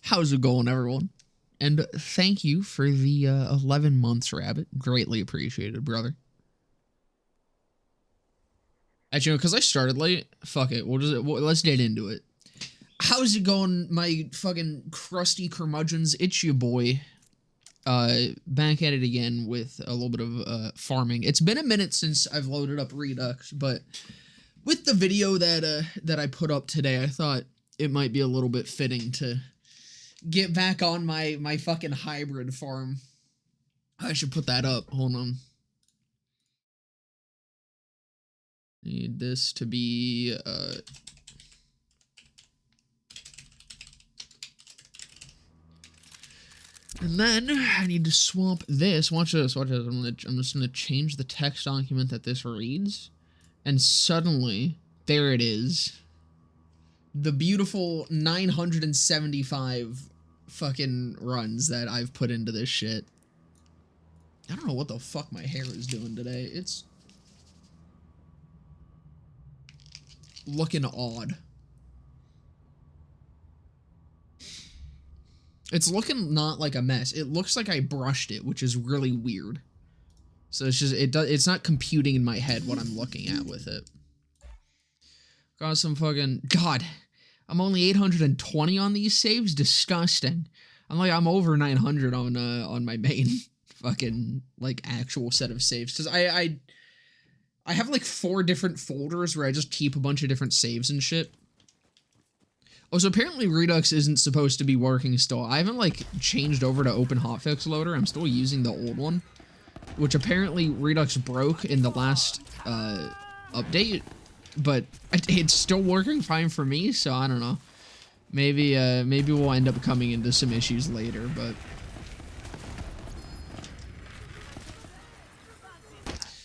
How's it going, everyone? And thank you for the 11 months, Rabbit. Greatly appreciated, brother. Actually, because I started late, fuck it. Let's get into it. How's it going, my fucking crusty curmudgeons? It's your boy. Back at it again with a little bit of farming. It's been a minute since I've loaded up Redux, but with the video that I put up today, I thought it might be a little bit fitting to get back on my fucking hybrid farm. I should put that up. Hold on. Need this to be and then I need to swap this. Watch this. Watch this. I'm just gonna change the text document that this reads, and suddenly there it is. The beautiful 975 fucking runs that I've put into this shit. I don't know what the fuck my hair is doing today. It's looking odd. It's looking not like a mess. It looks like I brushed it, which is really weird. So it's just, it's not computing in my head what I'm looking at with it. Got some fucking, God, I'm only 820 on these saves. Disgusting. I'm over 900 on my main fucking like actual set of saves, because I have like 4 different folders where I just keep a bunch of different saves and shit. Oh, so apparently Redux isn't supposed to be working still. I haven't like changed over to open hotfix loader. I'm still using the old one, which apparently Redux broke in the last update, but it's still working fine for me. So I don't know. Maybe we'll end up coming into some issues later, but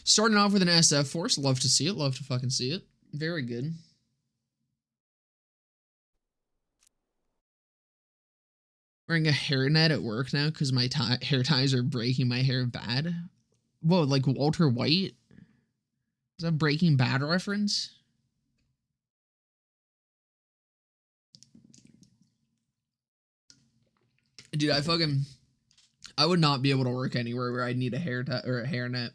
starting off with an SF force. Love to see it. Love to fucking see it. Very good. Wearing a hairnet at work now because my hair ties are breaking my hair bad. Whoa, like Walter White? Is that a Breaking Bad reference? Dude, I would not be able to work anywhere where I'd need a hair tie or a hairnet.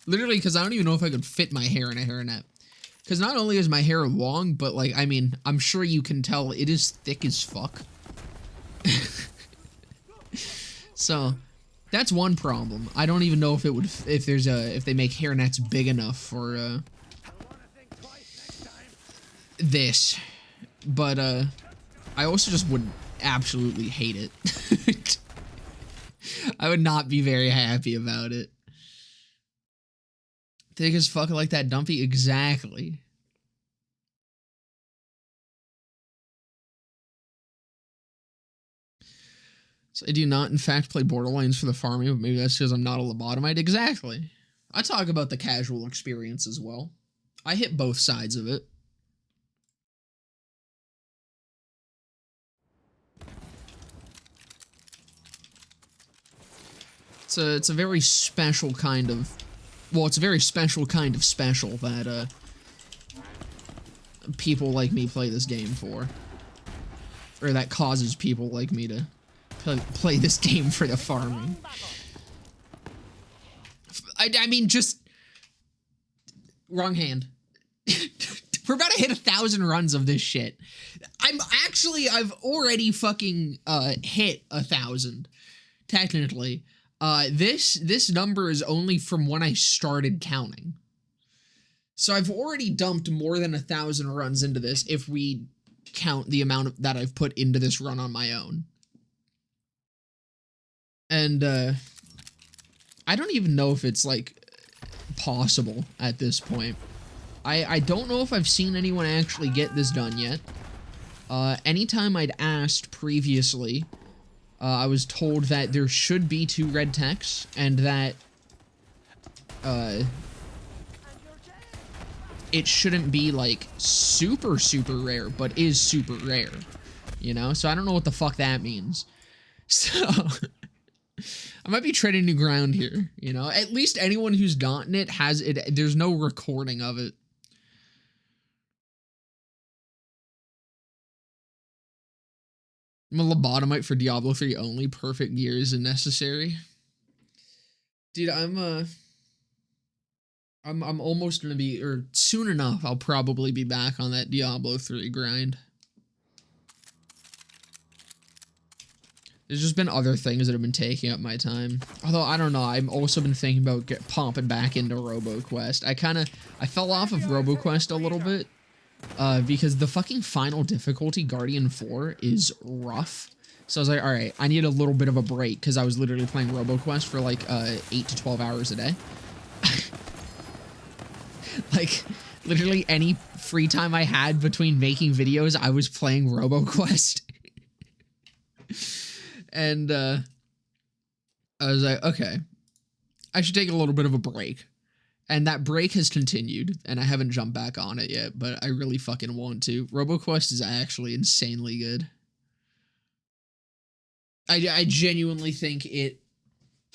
Literally, because I don't even know if I could fit my hair in a hairnet. Because not only is my hair long, but like, I mean, I'm sure you can tell it is thick as fuck. So that's one problem. I don't even know if it would, if they make hairnets big enough for this, but I also just would absolutely hate it. I would not be very happy about it. Thick as fuck like that, Dumpy. Exactly. So I do not, in fact, play Borderlands for the farming, but maybe that's because I'm not a lobotomite. Exactly. I talk about the casual experience as well. I hit both sides of it. It's a very special kind of, well, it's a very special kind of special that people like me play this game for, or that causes people like me to play this game for the farming. I mean, just wrong hand. We're about to hit 1,000 runs of this shit. I've already fucking hit 1,000 technically. This number is only from when I started counting. So I've already dumped more than 1,000 runs into this if we count the amount that I've put into this run on my own. And I don't even know if it's like possible at this point. I don't know if I've seen anyone actually get this done yet. Anytime I'd asked previously, I was told that there should be 2 red techs, and that it shouldn't be like super rare, but is super rare, you know? So I don't know what the fuck that means. So I might be treading new ground here, you know? At least anyone who's gotten it has it. There's no recording of it. I'm a lobotomite for Diablo 3 only. Perfect gear is necessary. Dude, I'm almost gonna be, or soon enough, I'll probably be back on that Diablo 3 grind. There's just been other things that have been taking up my time. Although, I don't know, I've also been thinking about pumping back into RoboQuest. I fell off of RoboQuest a little bit, because the fucking final difficulty, Guardian 4, is rough. So I was like, alright, I need a little bit of a break, because I was literally playing RoboQuest for like 8 to 12 hours a day. Like, literally any free time I had between making videos, I was playing RoboQuest. And I was like, okay, I should take a little bit of a break. And that break has continued, and I haven't jumped back on it yet, but I really fucking want to. RoboQuest is actually insanely good. I genuinely think it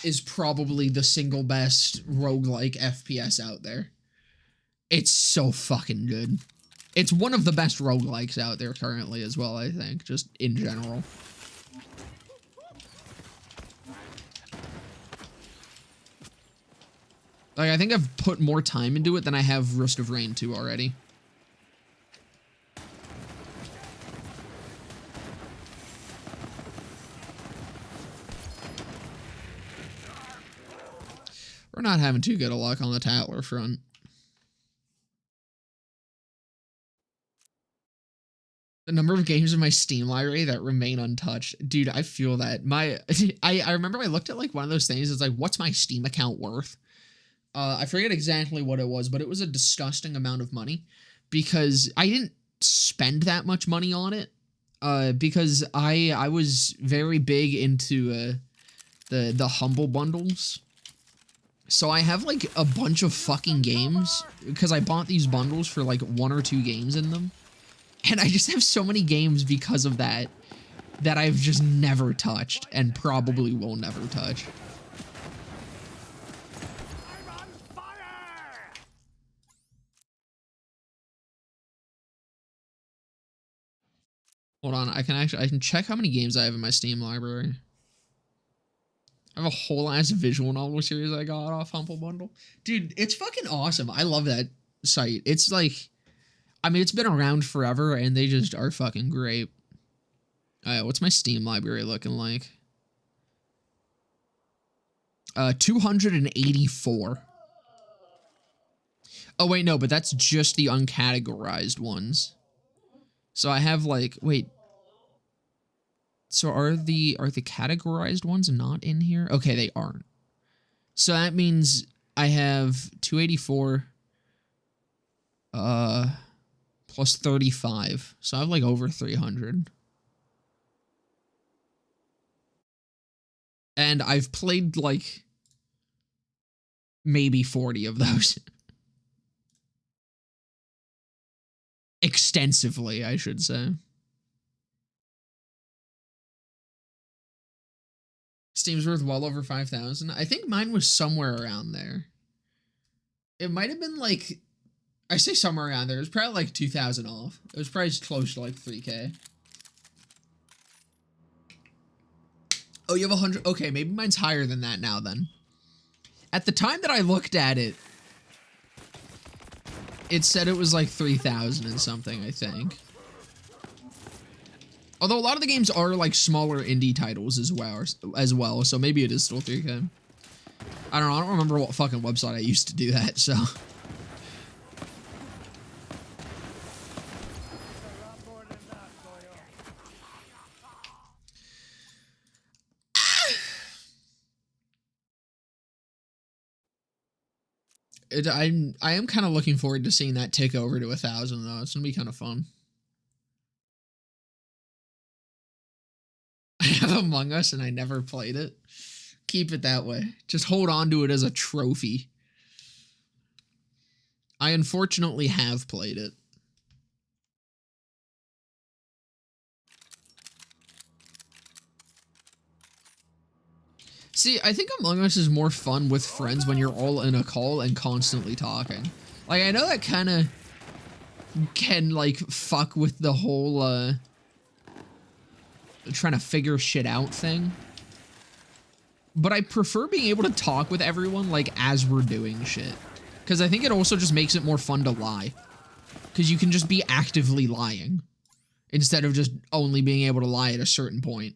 is probably the single best roguelike FPS out there. It's so fucking good. It's one of the best roguelikes out there currently as well, I think, just in general. Like, I think I've put more time into it than I have Rust of Rain 2 already. We're not having too good a luck on the Tattler front. The number of games in my Steam library that remain untouched. Dude, I feel that. I remember I looked at like one of those things. It's like, what's my Steam account worth? I forget exactly what it was, but it was a disgusting amount of money because I didn't spend that much money on it. Because I was very big into the humble bundles. So I have like a bunch of fucking games because I bought these bundles for like 1 or 2 games in them. And I just have so many games because of that I've just never touched and probably will never touch. Hold on, I can check how many games I have in my Steam library. I have a whole ass visual novel series I got off Humble Bundle. Dude, it's fucking awesome. I love that site. It's like, I mean, it's been around forever and they just are fucking great. Alright, what's my Steam library looking like? 284. Oh, wait, no, but that's just the uncategorized ones. So I have like, wait. So are the categorized ones not in here? Okay, they aren't. So that means I have 284 plus 35. So I have like over 300. And I've played like maybe 40 of those. Extensively, I should say. Steam's worth well over 5,000. I think mine was somewhere around there. It might have been like, I say somewhere around there. It was probably like 2,000 off. It was probably close to like 3K. Oh, you have 100. Okay, maybe mine's higher than that now then. At the time that I looked at it, it said it was like 3,000 and something, I think. Although a lot of the games are like smaller indie titles as well, so maybe it is still 3K. I don't know, I don't remember what fucking website I used to do that, so. I am kind of looking forward to seeing that tick over to 1,000 though. It's gonna be kind of fun. I have Among Us and I never played it. Keep it that way. Just hold on to it as a trophy. I unfortunately have played it. See, I think Among Us is more fun with friends when you're all in a call and constantly talking. Like, I know that kind of can, like, fuck with the whole, trying to figure shit out thing. But I prefer being able to talk with everyone, like, as we're doing shit. Because I think it also just makes it more fun to lie. Because you can just be actively lying. Instead of just only being able to lie at a certain point.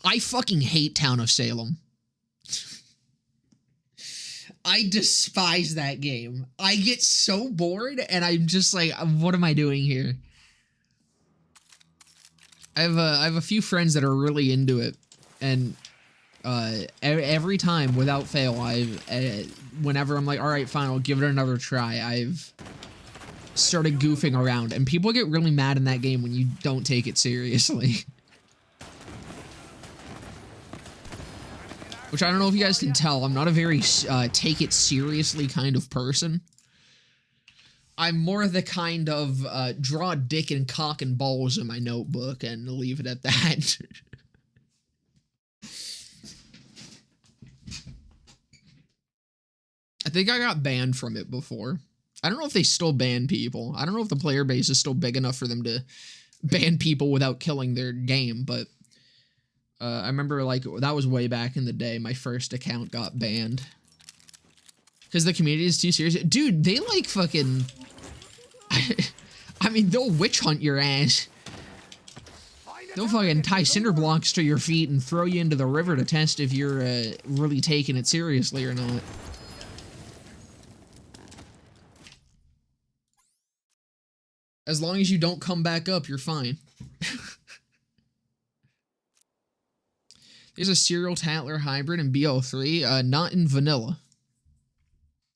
I fucking hate Town of Salem. I despise that game. I get so bored and I'm just like, what am I doing here? I have a few friends that are really into it, and every time without fail, whenever I'm like, all right, fine, I'll give it another try, I've started goofing around, and people get really mad in that game when you don't take it seriously. Which I don't know if you guys can tell, I'm not a very take it seriously kind of person. I'm more the kind of draw dick and cock and balls in my notebook and leave it at that. I think I got banned from it before. I don't know if they still ban people. I don't know if the player base is still big enough for them to ban people without killing their game, but I remember, like, that was way back in the day. My first account got banned. Because the community is too serious. Dude, they, like, fucking... I mean, they'll witch hunt your ass. They'll fucking tie cinder blocks to your feet and throw you into the river to test if you're really taking it seriously or not. As long as you don't come back up, you're fine. There's a serial Tattler hybrid in BL3, not in vanilla.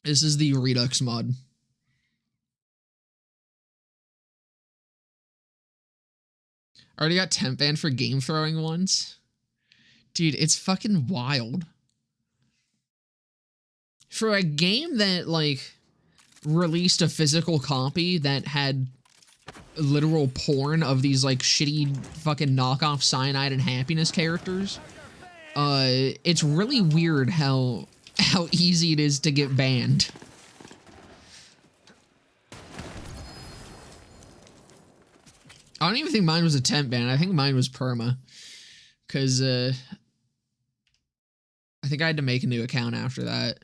This is the Redux mod. Already got temp banned for game throwing once. Dude, it's fucking wild. For a game that, like, released a physical copy that had literal porn of these, like, shitty fucking knockoff Cyanide and Happiness characters, it's really weird how easy it is to get banned. I don't even think mine was a temp ban. I think mine was perma. Because, I think I had to make a new account after that.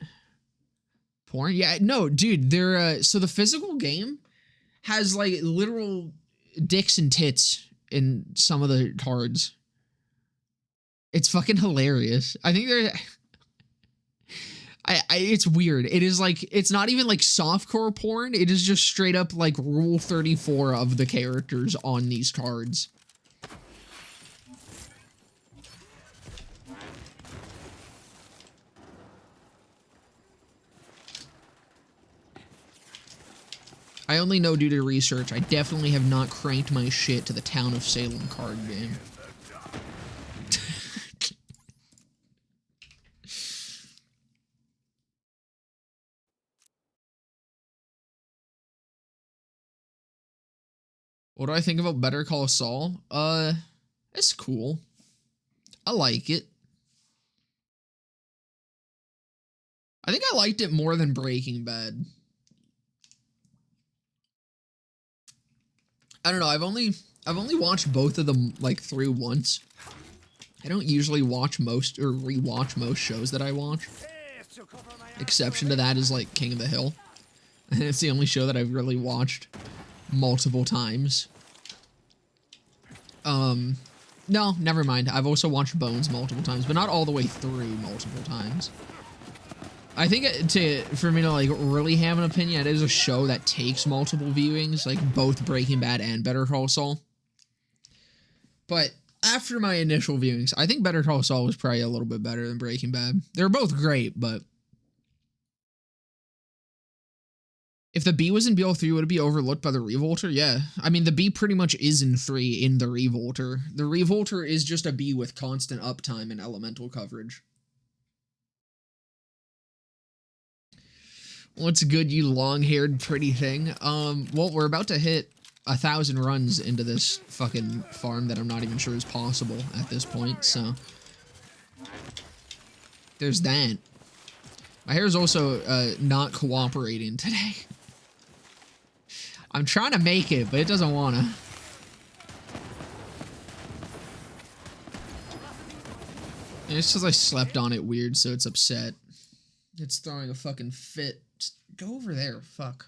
Porn? Yeah, no, dude, they're, so the physical game has, like, literal dicks and tits in some of the cards. It's fucking hilarious. I think they're... it's weird. It is like, it's not even like softcore porn. It is just straight up like Rule 34 of the characters on these cards. I only know due to research. I definitely have not cranked my shit to the Town of Salem card game. What do I think about Better Call Saul? It's cool. I like it. I think I liked it more than Breaking Bad. I don't know, I've only watched both of them, like, through once. I don't usually watch most, or rewatch most shows that I watch. Exception to that is, like, King of the Hill. And it's the only show that I've really watched multiple times. No, never mind. I've also watched Bones multiple times, but not all the way through multiple times. I think for me to, like, really have an opinion, it is a show that takes multiple viewings, like both Breaking Bad and Better Call Saul. But after my initial viewings, I think Better Call Saul was probably a little bit better than Breaking Bad. They're both great, but if the B was in BL3, would it be overlooked by the Revolter? Yeah. I mean, the B pretty much is in 3 in the Revolter. The Revolter is just a B with constant uptime and elemental coverage. What's good, you long-haired pretty thing? Well, we're about to hit 1,000 runs into this fucking farm that I'm not even sure is possible at this point, so There's that. My hair is also not cooperating today. I'm trying to make it, but it doesn't wanna. And it's just I slept on it weird, so it's upset. It's throwing a fucking fit. Just go over there, fuck.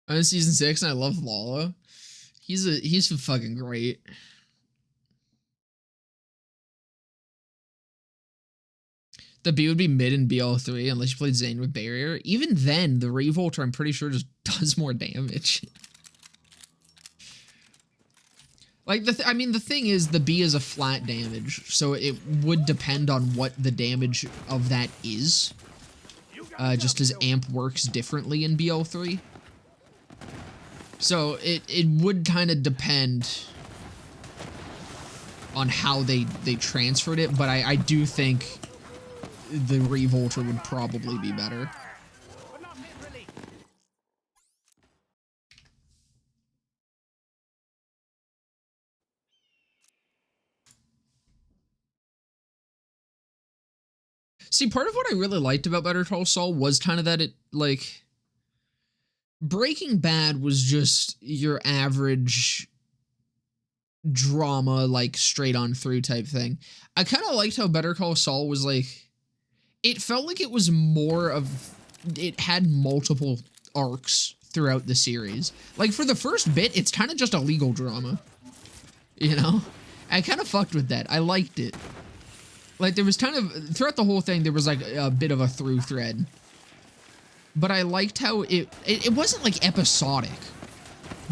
I'm in season 6 and I love Lala. He's fucking great. The B would be mid in BL3 unless you played Zane with Barrier. Even then, the Revolter I'm pretty sure just does more damage. Like, I mean, the thing is, the B is a flat damage, so it would depend on what the damage of that is. Just as amp works differently in BL3. So, it would kind of depend on how they transferred it, but I do think the Revolter would probably be better. See, part of what I really liked about Better Call Saul was kind of that it, like, Breaking Bad was just your average drama, like, straight on through type thing. I kind of liked how Better Call Saul was, like, it felt like it was more of, it had multiple arcs throughout the series. Like, for the first bit, it's kind of just a legal drama, you know? I kind of fucked with that. I liked it. Like, there was kind of, throughout the whole thing, there was, like, a bit of a through thread. But I liked how it wasn't, like, episodic.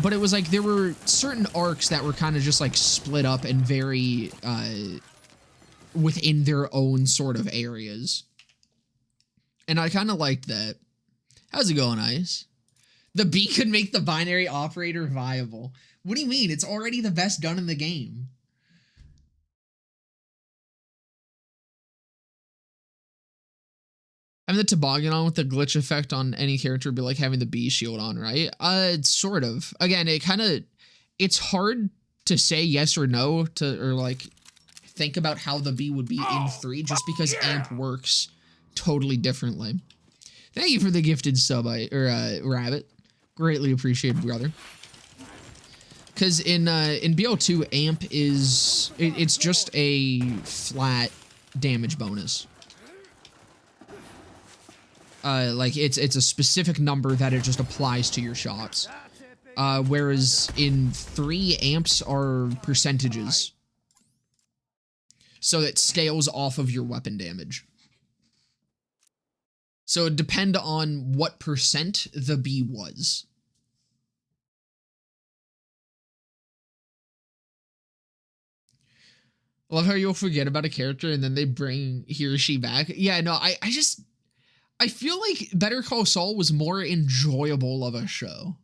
But it was, like, there were certain arcs that were kind of just, like, split up and very, within their own sort of areas. And I kind of liked that. How's it going, Ice? The B could make the binary operator viable. What do you mean? It's already the best gun in the game. Having the toboggan on with the glitch effect on any character would be like having the B shield on, right? It's sort of. Again, it's hard to say yes or no to, or like, think about how the B would be in 3 just because amp works totally differently. Thank you for the gifted sub, Rabbit. Greatly appreciated, brother. Because in BL2, amp is, it's just a flat damage bonus. Like, it's a specific number that it just applies to your shots. Whereas in 3, amps are percentages. So it scales off of your weapon damage. So it depends on what percent the B was. I love how you'll forget about a character and then they bring he or she back. Yeah, no, I feel like Better Call Saul was more enjoyable of a show.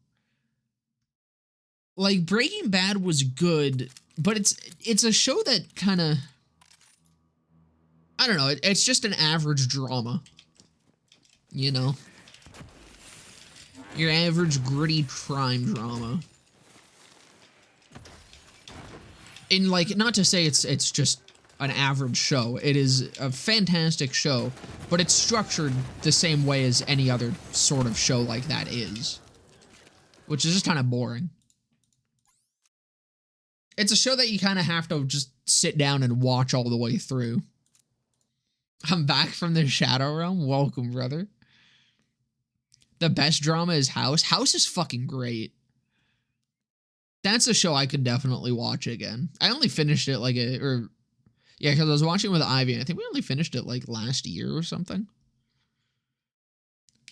Like, Breaking Bad was good, but it's a show that kind of, I don't know, it's just an average drama. You know? Your average gritty crime drama. And, like, not to say it's just an average show. It is a fantastic show, but it's structured the same way as any other sort of show like that is. Which is just kind of boring. It's a show that you kind of have to just sit down and watch all the way through. I'm back from the Shadow Realm. Welcome, brother. The best drama is House. House is fucking great. That's a show I could definitely watch again. I only finished it like yeah, because I was watching it with Ivy, and I think we only finished it like last year or something.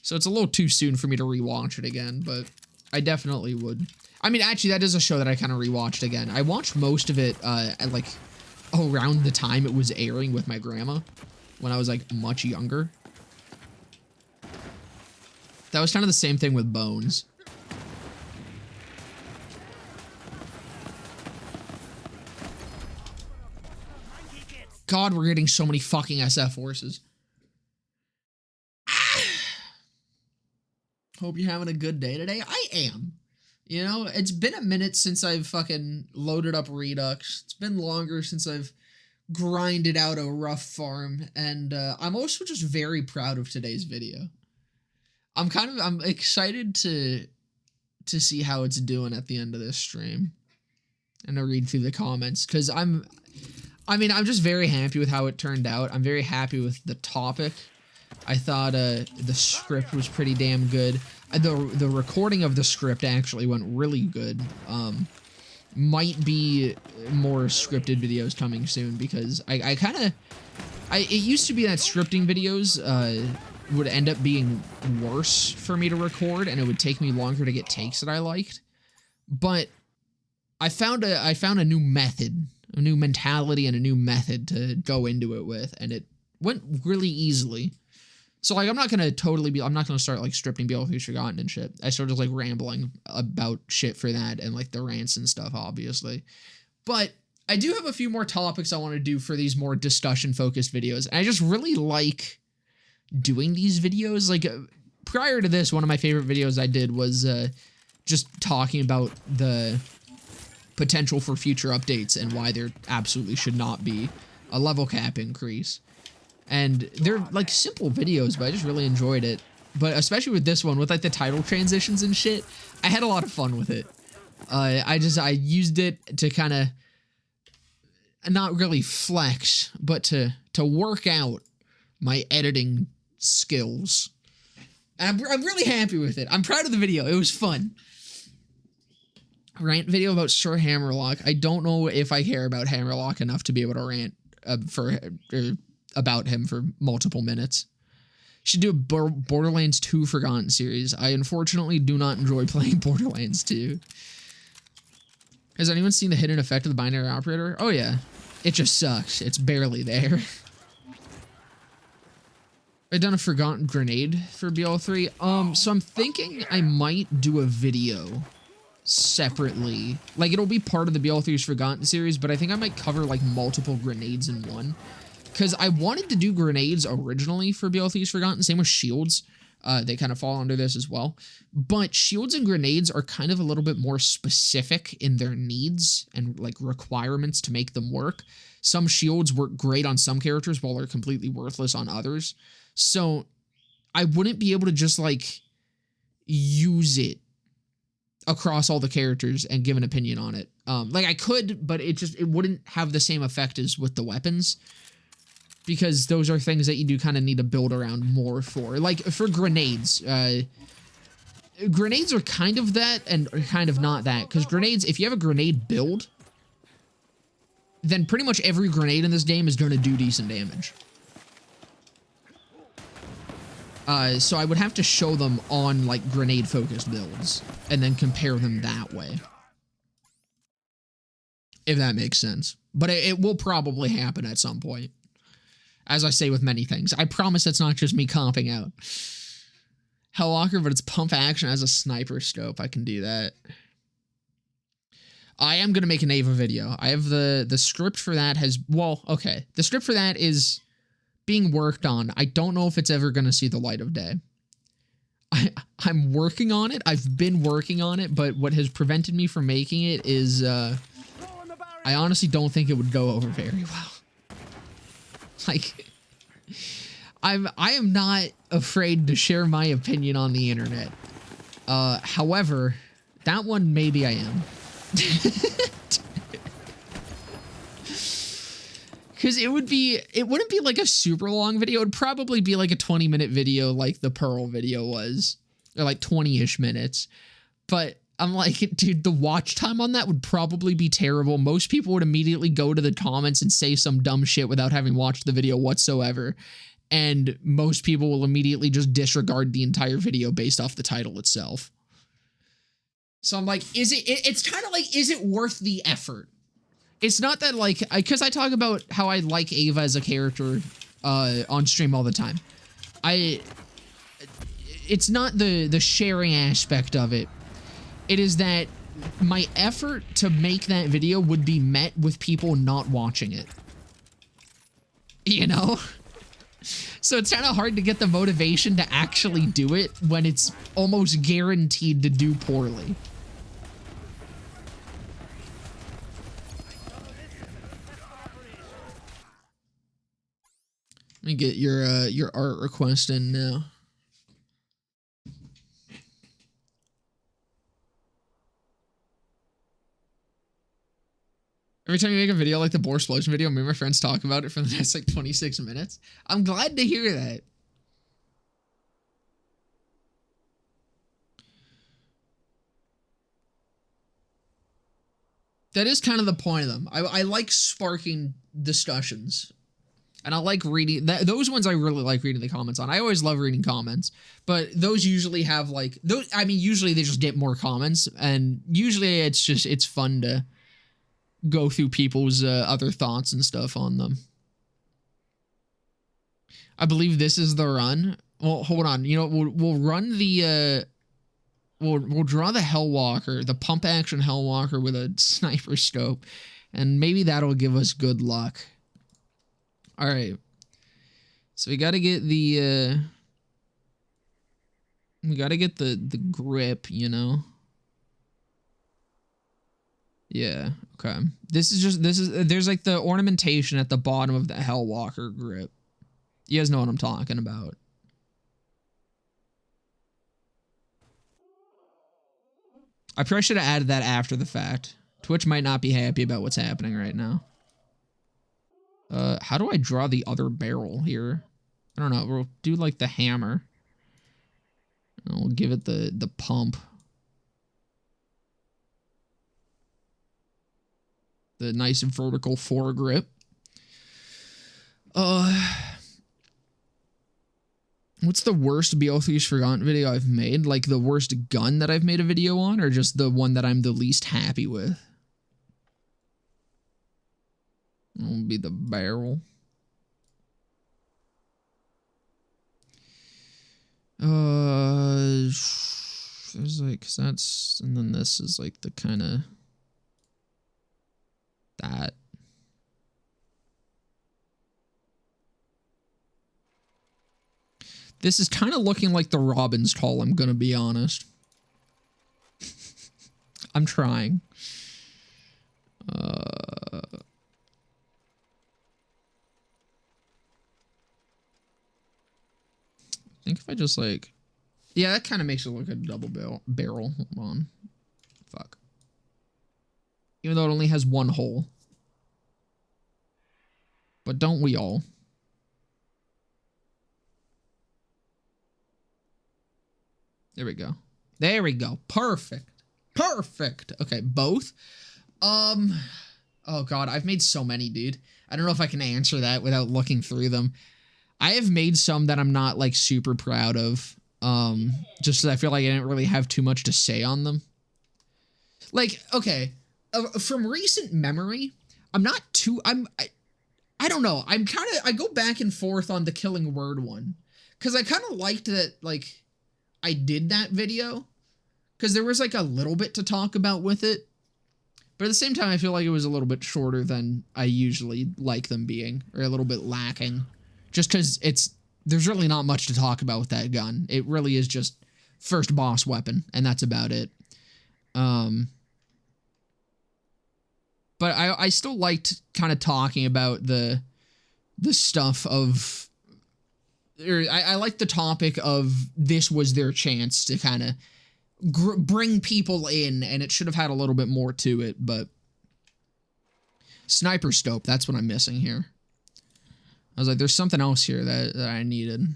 So it's a little too soon for me to rewatch it again, but I definitely would. I mean, actually, that is a show that I kind of rewatched again. I watched most of it at like around the time it was airing with my grandma when I was like much younger. That was kind of the same thing with Bones. God, we're getting so many fucking SF horses. Hope you're having a good day today. I am. You know, it's been a minute since I've fucking loaded up Redux. It's been longer since I've grinded out a rough farm, and I'm also just very proud of today's video. I'm excited to see how it's doing at the end of this stream, and to read through the comments, because I'm just very happy with how it turned out. I'm very happy with the topic. I thought the script was pretty damn good. The recording of the script actually went really good. Might be more scripted videos coming soon, because it used to be that scripting videos would end up being worse for me to record, and it would take me longer to get takes that I liked. But I found a new method, a new mentality, and a new method to go into it with, and it went really easily. So, like, I'm not gonna start, like, stripping BL3's Forgotten and shit. I started, like, rambling about shit for that, and, like, the rants and stuff, obviously. But I do have a few more topics I want to do for these more discussion-focused videos, and I just really like doing these videos. Like, prior to this, one of my favorite videos I did was just talking about the potential for future updates and why there absolutely should not be a level cap increase. And they're, like, simple videos, but I just really enjoyed it. But especially with this one, with, like, the title transitions and shit, I had a lot of fun with it. I used it to kind of not really flex, but to work out my editing skills. And I'm really happy with it. I'm proud of the video. It was fun. Rant video about Sir Hammerlock. I don't know if I care about Hammerlock enough to be able to rant about him for multiple minutes. Should do a Borderlands 2 Forgotten series. I unfortunately do not enjoy playing Borderlands 2. Has anyone seen the hidden effect of the binary operator? Oh yeah. It just sucks. It's barely there. I've done a Forgotten Grenade for BL3. So I'm thinking I might do a video separately. Like, it'll be part of the BL3's Forgotten series, but I think I might cover, like, multiple grenades in one. Because I wanted to do grenades originally for BL3's Forgotten, same with shields. They kind of fall under this as well. But shields and grenades are kind of a little bit more specific in their needs and, like, requirements to make them work. Some shields work great on some characters while they're completely worthless on others. So I wouldn't be able to just, like, use it across all the characters and give an opinion on it. Like, I could, but it wouldn't have the same effect as with the weapons. Because those are things that you do kind of need to build around more for. Like, for grenades, grenades are kind of that and kind of not that. Because grenades, if you have a grenade build, then pretty much every grenade in this game is going to do decent damage. So I would have to show them on, like, grenade-focused builds, and then compare them that way. If that makes sense. But it will probably happen at some point. As I say with many things. I promise it's not just me comping out. Hellwalker, but it's pump action as a sniper scope. I can do that. I am going to make an Ava video. I have the script for that has... Well, okay. The script for that is being worked on. I don't know if it's ever going to see the light of day. I'm working on it. I've been working on it, but what has prevented me from making it is... I honestly don't think it would go over very well. Like, I am not afraid to share my opinion on the internet. However, that one maybe I am. Because it wouldn't be like a super long video. It would probably be like a 20-minute video like the Pearl video was. Or like 20-ish minutes. But I'm like, dude, the watch time on that would probably be terrible. Most people would immediately go to the comments and say some dumb shit without having watched the video whatsoever. And most people will immediately just disregard the entire video based off the title itself. So I'm like, it's kind of like, is it worth the effort? It's not that, like, because I talk about how I like Ava as a character on stream all the time. It's not the sharing aspect of it. It is that my effort to make that video would be met with people not watching it. You know? So it's kind of hard to get the motivation to actually do it when it's almost guaranteed to do poorly. me get your art request in now. Every time you make a video like the Boar Explosion video, me and my friends talk about it for the next like 26 minutes. I'm glad to hear that. That is kind of the point of them. I like sparking discussions. And I like reading those ones. I really like reading the comments on. I always love reading comments, but those usually have like those. I mean, usually they just get more comments, and usually it's fun to go through people's other thoughts and stuff on them. I believe this is the run. Well, hold on. You know, we'll run the we'll draw the Hellwalker, the pump action Hellwalker with a sniper scope, and maybe that'll give us good luck. All right. So we got to get the grip, you know. Yeah, okay. There's like the ornamentation at the bottom of the Hellwalker grip. You guys know what I'm talking about. I probably should have added that after the fact. Twitch might not be happy about what's happening right now. How do I draw the other barrel here? I don't know. We'll do like the hammer. And we'll give it the pump. The nice vertical foregrip. What's the worst BL3's Forgotten video I've made? Like the worst gun that I've made a video on, or just the one that I'm the least happy with? It'll be the barrel. There's like, cause that's, and then this is like the kind of that. This is kind of looking like the Robin's Call, I'm gonna be honest. I'm trying. I think if I just like, yeah, that kind of makes it look like a double barrel. Hold on. Fuck. Even though it only has one hole. But don't we all? There we go. There we go. Perfect. Perfect. Okay, both. Oh god, I've made so many, dude. I don't know if I can answer that without looking through them. I have made some that I'm not like super proud of. Just 'cause I feel like I didn't really have too much to say on them. Like, okay, from recent memory, I'm not too. I don't know. I go back and forth on the Killing Word one, because I kind of liked that. Like, I did that video, because there was like a little bit to talk about with it. But at the same time, I feel like it was a little bit shorter than I usually like them being, or a little bit lacking. Just because there's really not much to talk about with that gun. It really is just first boss weapon, and that's about it. But I still liked kind of talking about the stuff of, I like the topic of this was their chance to kind of bring people in, and it should have had a little bit more to it, but sniper scope, that's what I'm missing here. I was like, there's something else here that I needed.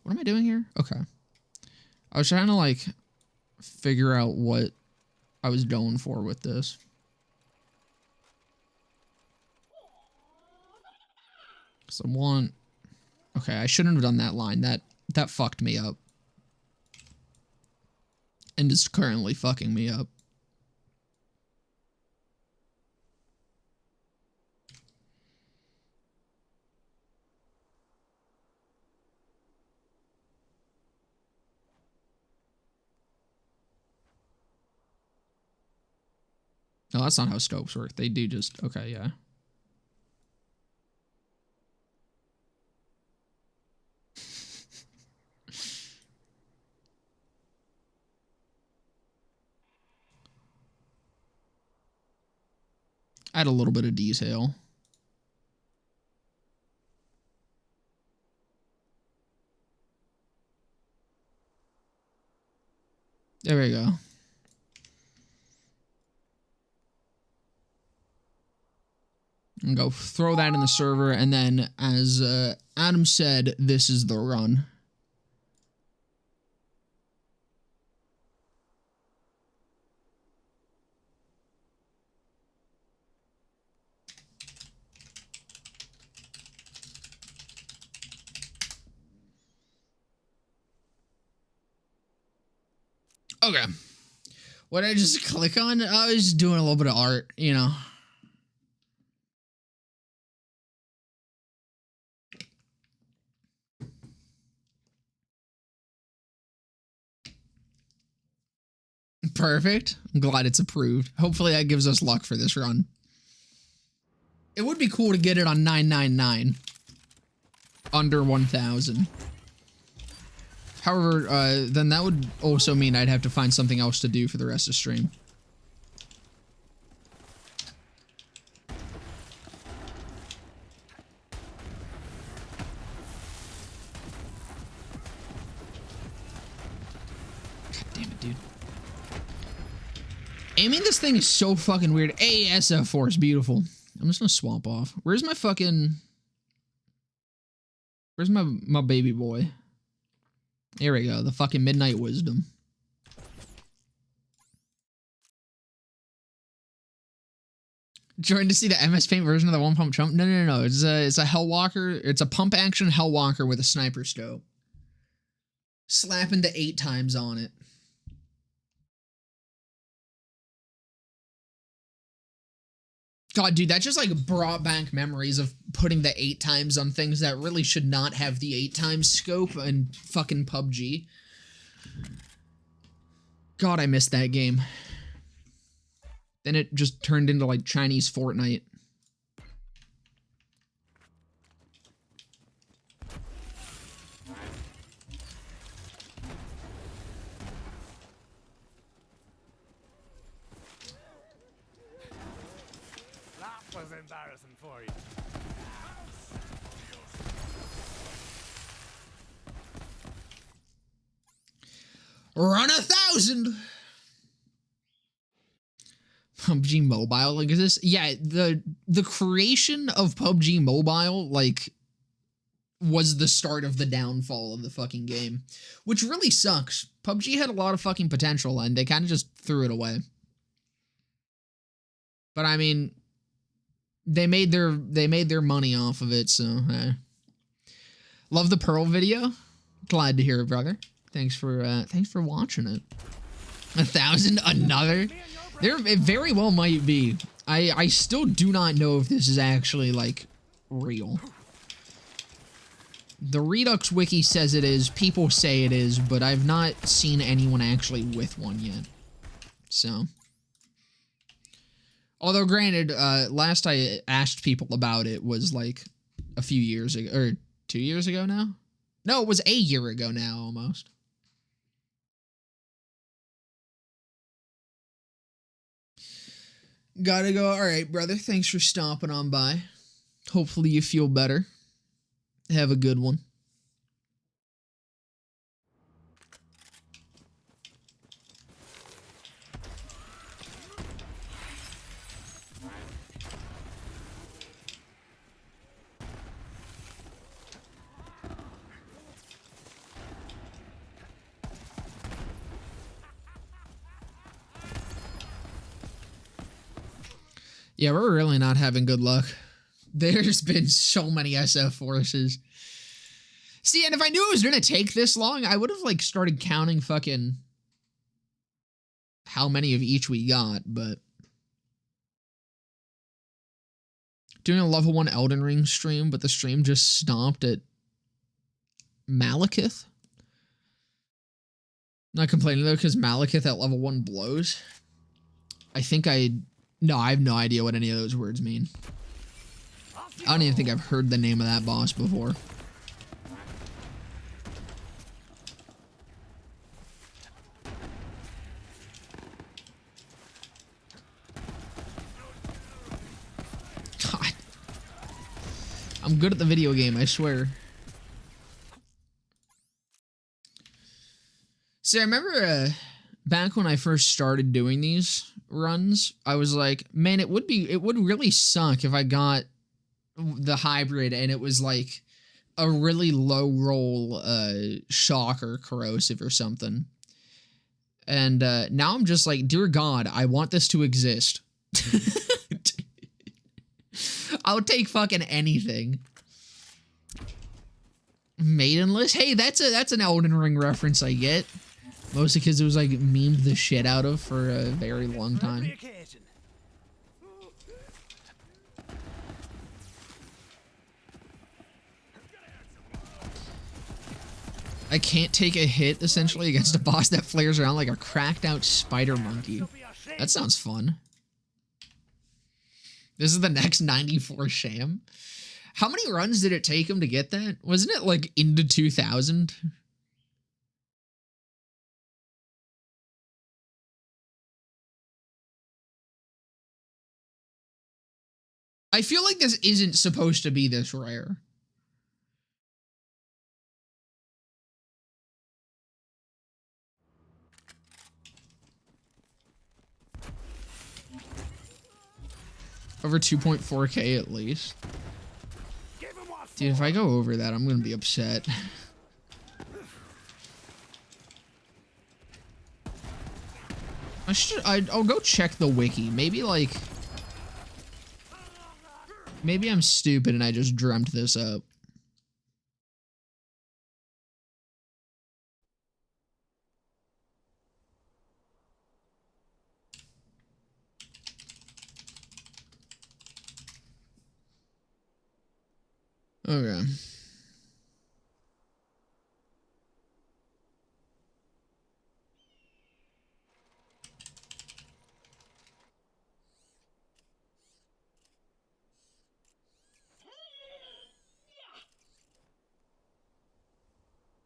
What am I doing here? Okay. I was trying to like figure out what I was going for with this. So one, okay, I shouldn't have done that line. That fucked me up. And is currently fucking me up. No, that's not how scopes work. They do just... Okay, yeah. Add a little bit of detail. There we go. And go throw that in the server, and then, as Adam said, this is the run. Okay. What did I just click on? I was just doing a little bit of art, you know. Perfect. I'm glad it's approved. Hopefully that gives us luck for this run. It would be cool to get it on 999. Under 1,000. However, then that would also mean I'd have to find something else to do for the rest of the stream. God damn it, dude. Aiming this thing is so fucking weird. ASF4 is beautiful. I'm just gonna swap off. Where's my fucking... Where's my baby boy? There we go. The fucking Midnight Wisdom. Trying to see the MS Paint version of the one pump chump? No. It's a Hellwalker. It's a pump action Hellwalker with a sniper scope. Slapping the 8 times on it. God, dude, that just like brought back memories of putting the 8 times on things that really should not have the 8 times scope and fucking PUBG. God, I missed that game. Then it just turned into like Chinese Fortnite. Was embarrassing for you. Run 1,000. PUBG Mobile, like, is this? Yeah, the creation of PUBG Mobile, like, was the start of the downfall of the fucking game, which really sucks. PUBG had a lot of fucking potential, and they kind of just threw it away. But I mean, they made their money off of it, so love the Pearl video. Glad to hear it, brother. Thanks for watching it. 1,000, another. It very well might be. I still do not know if this is actually like real. The Redux wiki says it is. People say it is, but I've not seen anyone actually with one yet. So. Although, granted, last I asked people about it was like a few years ago, or 2 years ago now? No, it was a year ago now, almost. Gotta go. All right, brother. Thanks for stopping on by. Hopefully you feel better. Have a good one. Yeah, we're really not having good luck. There's been so many SF forces. See, and if I knew it was gonna take this long, I would have like started counting fucking how many of each we got, but doing a level 1 Elden Ring stream, but the stream just stopped at Malekith. Not complaining though, because Malekith at level 1 blows. I think I No, I have no idea what any of those words mean. I don't even think I've heard the name of that boss before. God. I'm good at the video game, I swear. See, I remember back when I first started doing these runs, I was like, man, it would really suck if I got the hybrid and it was like a really low roll shock or corrosive or something. And now I'm just like, dear God, I want this to exist. I'll take fucking anything. Maidenless? Hey, that's an Elden Ring reference I get. Mostly because it was like memed the shit out of for a very long time. I can't take a hit, essentially, against a boss that flares around like a cracked out spider monkey. That sounds fun. This is the next 94 sham. How many runs did it take him to get that? Wasn't it like into 2000? I feel like this isn't supposed to be this rare. Over 2.4K at least. Dude, if I go over that, I'm gonna be upset. I'll go check the wiki. Maybe like... Maybe I'm stupid and I just dreamt this up. Okay.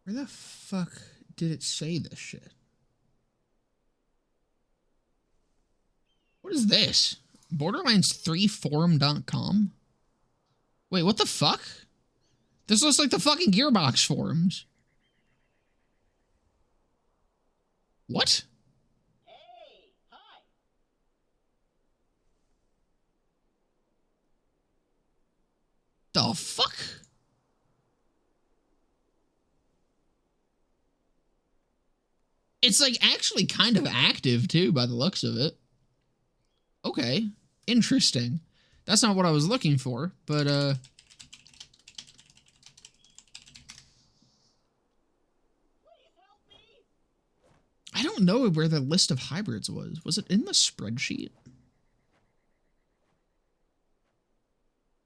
Where the fuck did it say this shit? What is this? Borderlands3forum.com? Wait, what the fuck? This looks like the fucking Gearbox forums. What? Hey, hi. The fuck? It's like actually kind of active too by the looks of it. Okay, interesting. That's not what I was looking for, but I don't know where the list of hybrids was. Was it in the spreadsheet?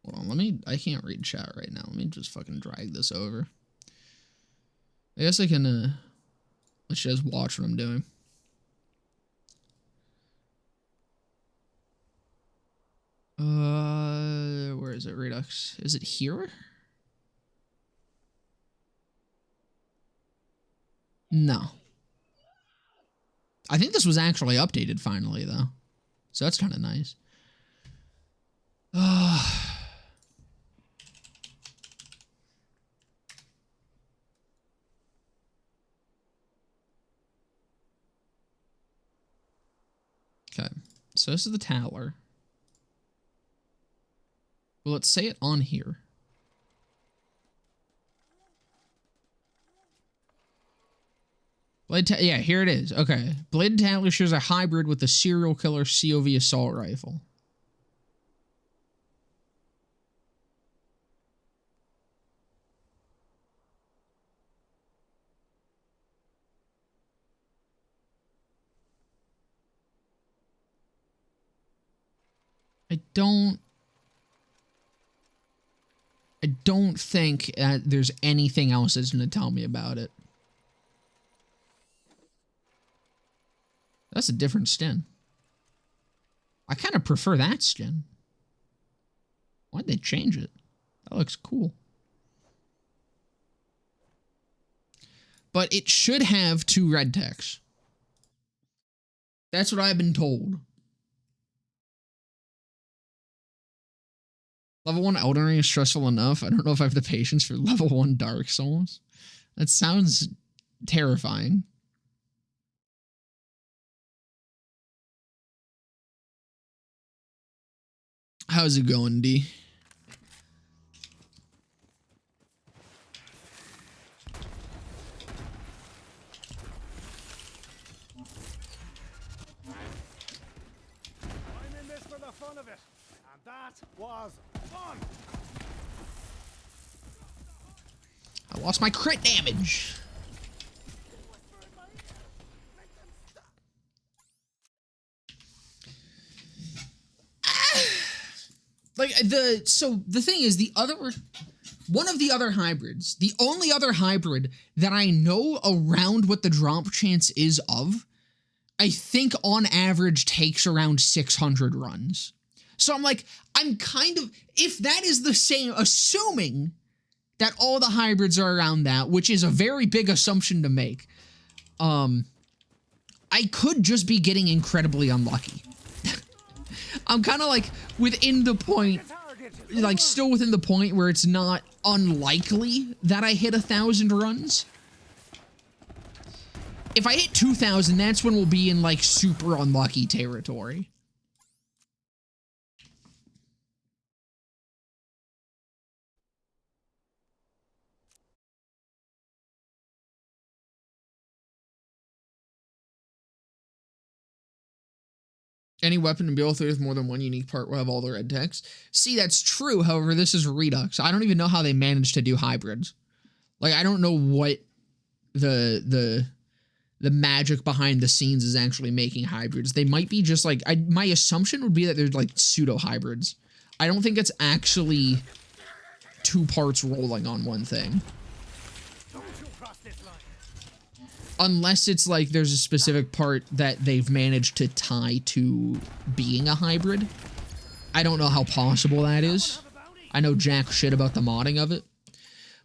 Hold on, I can't read chat right now. Let me just fucking drag this over. I guess I can, let's just watch what I'm doing. Where is it? Redux. Is it here? No. I think this was actually updated finally, though. So that's kind of nice. Okay. So this is the Tattler. Well, let's say it on here. Yeah, here it is. Okay. Bladed Tattler shares a hybrid with the serial killer COV assault rifle. I don't think there's anything else that's going to tell me about it. That's a different skin. I kind of prefer that skin. Why'd they change it? That looks cool. But it should have 2 red techs. That's what I've been told. Level 1 Elden Ring is stressful enough. I don't know if I have the patience for level 1 Dark Souls. That sounds terrifying. How's it going, D? I'm in this for the fun of it. And that was fun. I lost my crit damage. Like the thing is, one of the other hybrids, the only other hybrid that I know around what the drop chance is of, I think on average takes around 600 runs. So I'm like, I'm kind of, if that is the same, assuming that all the hybrids are around that, which is a very big assumption to make, I could just be getting incredibly unlucky. I'm kind of like within the point, like still within the point where it's not unlikely that I hit 1,000 runs. If I hit 2,000, that's when we'll be in like super unlucky territory. Any weapon in BL3 with more than one unique part will have all the red techs. See, that's true. However, this is Redux. I don't even know how they managed to do hybrids. Like, I don't know what the magic behind the scenes is actually making hybrids. They might be just like, my assumption would be that they're like pseudo hybrids. I don't think it's actually 2 parts rolling on one thing. Unless it's like there's a specific part that they've managed to tie to being a hybrid. I don't know how possible that is. I know jack shit about the modding of it.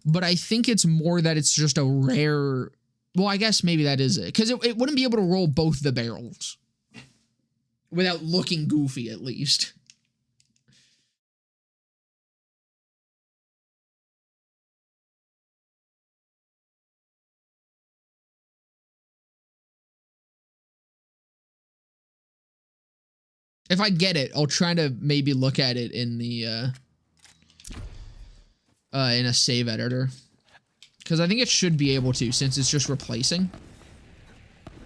But I think it's more that it's just a rare... Well, I guess maybe that is it. Because it wouldn't be able to roll both the barrels. Without looking goofy, at least. If I get it, I'll try to maybe look at it in the, in a save editor. Because I think it should be able to, since it's just replacing.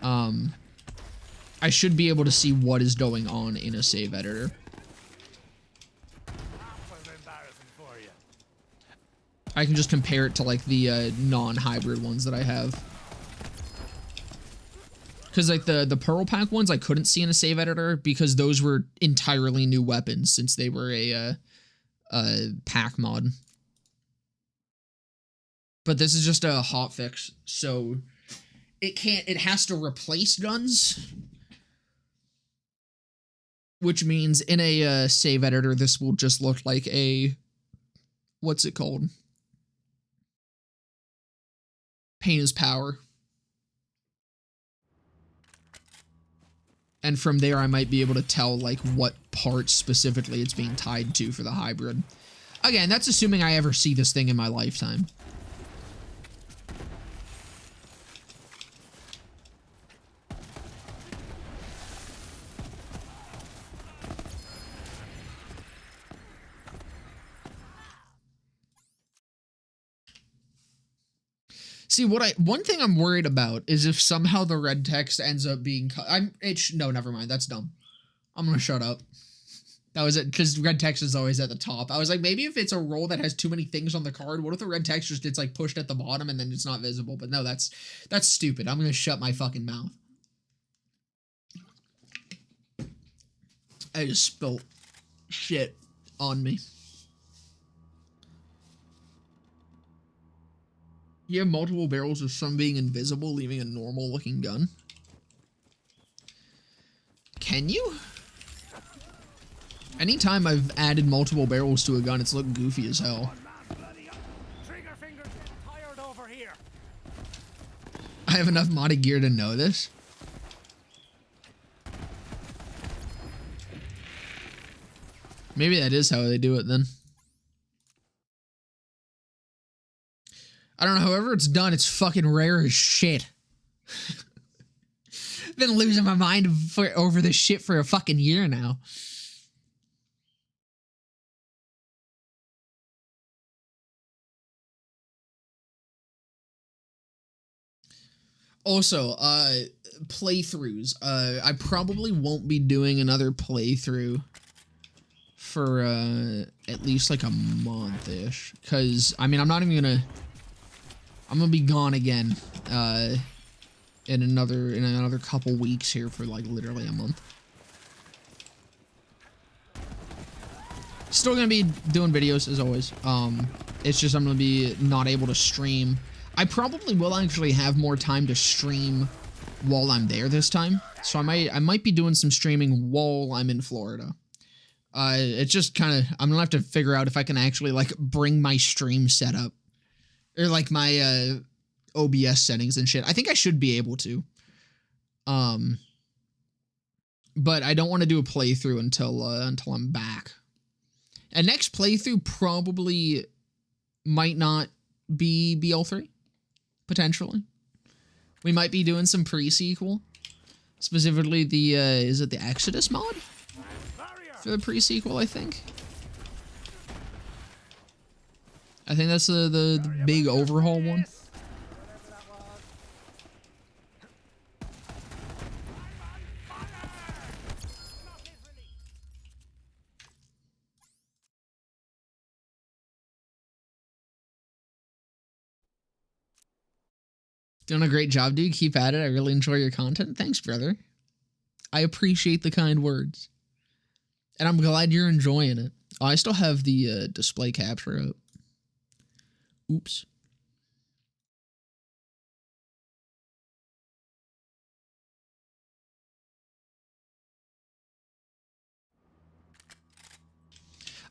I should be able to see what is going on in a save editor. That was embarrassing for you. I can just compare it to, like, the, non-hybrid ones that I have. Because, like, the Pearl Pack ones I couldn't see in a save editor because those were entirely new weapons since they were a pack mod. But this is just a hotfix, so it has to replace guns. Which means in a save editor, this will just look like a, what's it called? Pain is power. And from there, I might be able to tell, like, what part specifically it's being tied to for the hybrid. Again, that's assuming I ever see this thing in my lifetime. See, one thing I'm worried about is if somehow the red text ends up being cut. No, never mind. That's dumb. I'm gonna shut up. That was it, because red text is always at the top. I was like, maybe if it's a roll that has too many things on the card, what if the red text just gets like pushed at the bottom and then it's not visible? But no, that's stupid. I'm gonna shut my fucking mouth. I just spilt shit on me. You have multiple barrels of some being invisible, leaving a normal looking gun. Can you? Anytime I've added multiple barrels to a gun, it's looked goofy as hell. One man, bloody up. Trigger fingers getting tired over here. I have enough modded gear to know this. Maybe that is how they do it then. I don't know, however it's done, it's fucking rare as shit. Been losing my mind over this shit for a fucking year now. Also, playthroughs. I probably won't be doing another playthrough for at least like a month-ish. Cause I mean I'm gonna be gone again in another couple weeks here for like literally a month. Still gonna be doing videos as always. It's just I'm gonna be not able to stream. I probably will actually have more time to stream while I'm there this time. So I might be doing some streaming while I'm in Florida. It's just kind of, I'm gonna have to figure out if I can actually like bring my stream setup or like my OBS settings and shit. I think I should be able to. But I don't want to do a playthrough until I'm back. And next playthrough probably might not be BL3. Potentially. We might be doing some pre-sequel. Specifically the, is it the Exodus mod? For the pre-sequel, I think. I think that's the big overhaul one. Doing a great job, dude. Keep at it. I really enjoy your content. Thanks, brother. I appreciate the kind words. And I'm glad you're enjoying it. Oh, I still have the display capture up. Oops.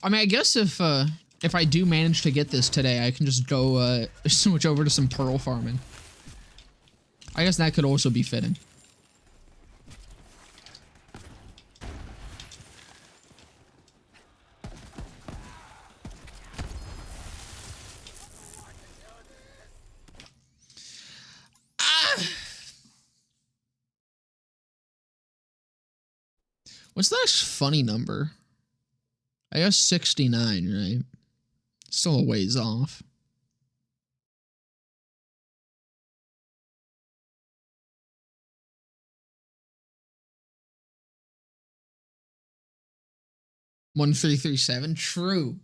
I mean, I guess if I do manage to get this today, I can just go switch over to some pearl farming. I guess that could also be fitting. What's the next funny number? I guess 69, right? Still a ways off. $1337. True.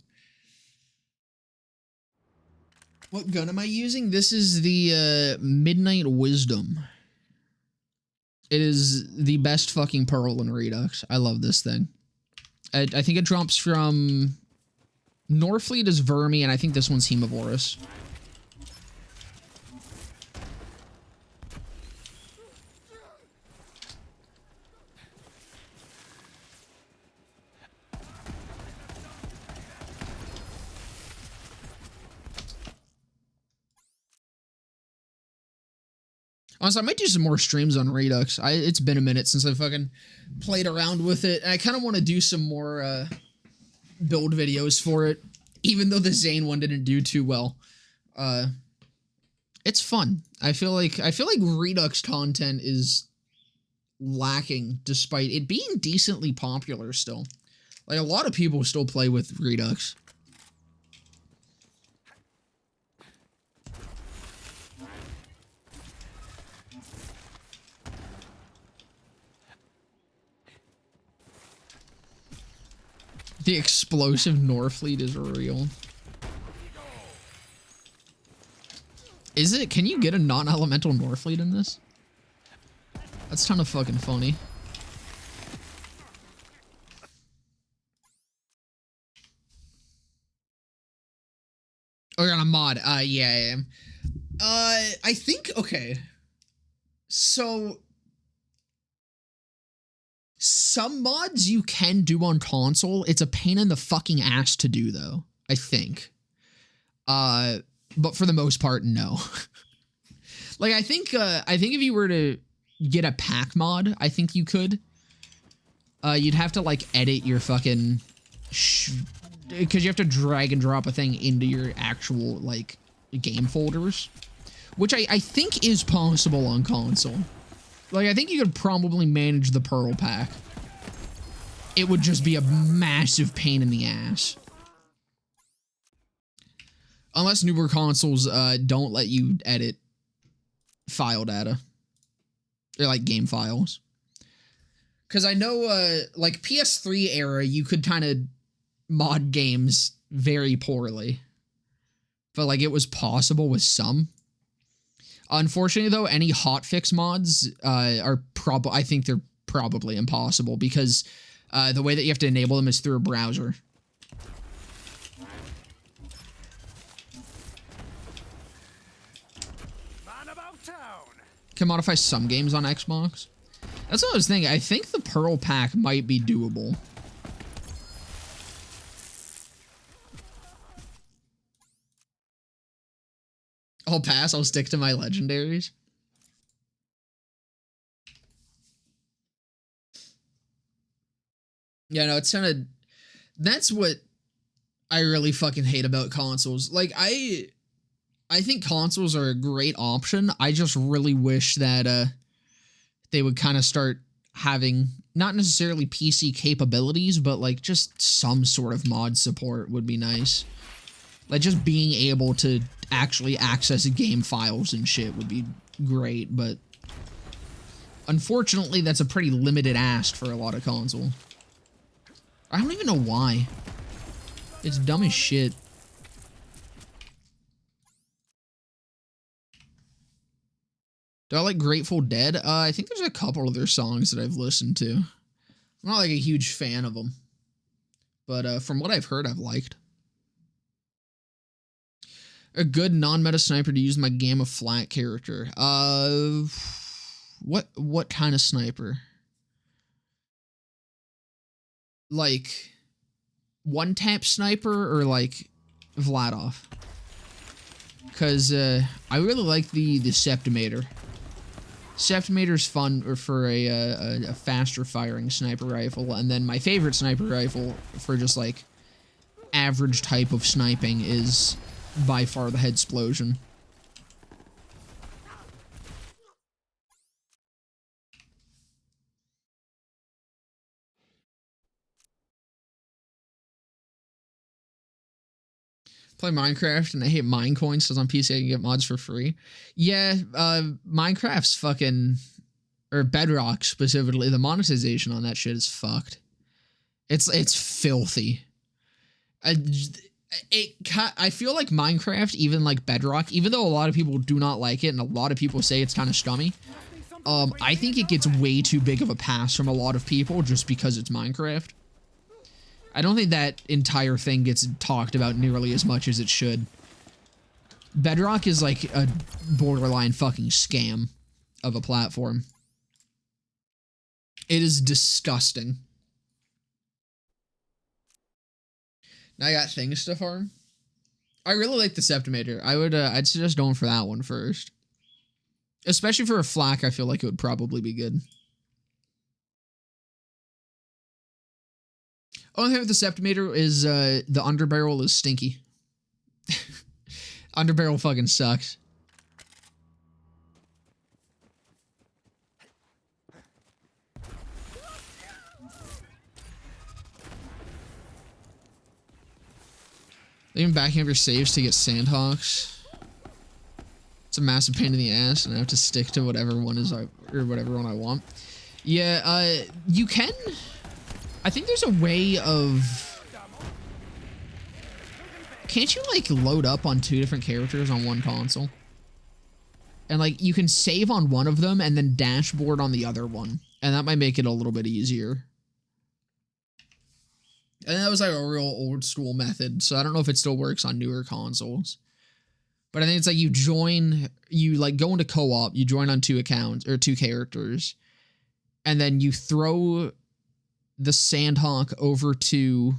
What gun am I using? This is the Midnight Wisdom. It is the best fucking pearl in Redux. I love this thing. I think it drops from Norfleet is Vermi, and I think this one's Hemovorous. Honestly, I might do some more streams on Redux. It's been a minute since I fucking played around with it. And I kind of want to do some more build videos for it, even though the Zane one didn't do too well. It's fun. I feel like Redux content is lacking despite it being decently popular still. Like a lot of people still play with Redux. The explosive Norfleet is real. Is it? Can you get a non-elemental Norfleet in this? That's kind of fucking funny. Oh, you're on a mod. Yeah, I am. I think, okay. So Some mods you can do on console. It's a pain in the fucking ass to do, though, I think. But for the most part, no. Like, I think if you were to get a pack mod, I think you could. You'd have to, like, edit your fucking... because you have to drag and drop a thing into your actual, like, game folders. Which I think is possible on console. Like, I think you could probably manage the Pearl pack. It would just be a massive pain in the ass. Unless newer consoles don't let you edit file data. Or, like, game files. Because I know, like, PS3 era, you could kind of mod games very poorly. But, like, it was possible with some. Unfortunately, though, any hotfix mods are I think they're probably impossible because the way that you have to enable them is through a browser. Man about town. Can modify some games on Xbox. That's what I was thinking. I think the Pearl pack might be doable. I'll pass. I'll stick to my legendaries. Yeah, no, it's kind of... That's what I really fucking hate about consoles. Like, I think consoles are a great option. I just really wish that they would kind of start having not necessarily PC capabilities, but like just some sort of mod support would be nice. Like just being able to actually access game files and shit would be great, but unfortunately that's a pretty limited ask for a lot of consoles. I don't even know why. It's dumb as shit. Do I like Grateful Dead? I think there's a couple of their songs that I've listened to. I'm not like a huge fan of them. But from what I've heard, I've liked. A good non-meta sniper to use my Gamma Flat character. What kind of sniper? Like one-tap sniper or like Vladov? Because I really like the Septimator. Septimator's fun for a faster firing sniper rifle, and then my favorite sniper rifle for just like average type of sniping is by far the Headsplosion. Play Minecraft and I hate Minecoin, so on PC I can get mods for free. Yeah, Minecraft's fucking, or Bedrock specifically, the monetization on that shit is fucked. It's filthy. I feel like Minecraft, even like Bedrock, even though a lot of people do not like it and a lot of people say it's kind of scummy, I think it gets way too big of a pass from a lot of people just because it's Minecraft. I don't think that entire thing gets talked about nearly as much as it should. Bedrock is like a borderline fucking scam of a platform. It is disgusting. Now I got things to farm. I really like the Septimator. I'd suggest going for that one first. Especially for a flak, I feel like it would probably be good. Only thing with the Septimator is the underbarrel is stinky. Underbarrel fucking sucks. Even backing up your saves to get Sandhawks. It's a massive pain in the ass, and I have to stick to whatever one is or whatever one I want. Yeah, you can. I think there's a way of. Can't you like load up on 2 different characters on one console? And like you can save on one of them and then dashboard on the other one, and that might make it a little bit easier. And that was like a real old school method, so I don't know if it still works on newer consoles. But I think it's like you like go into co-op, you join on 2 accounts or 2 characters, and then you throw the Sandhawk over to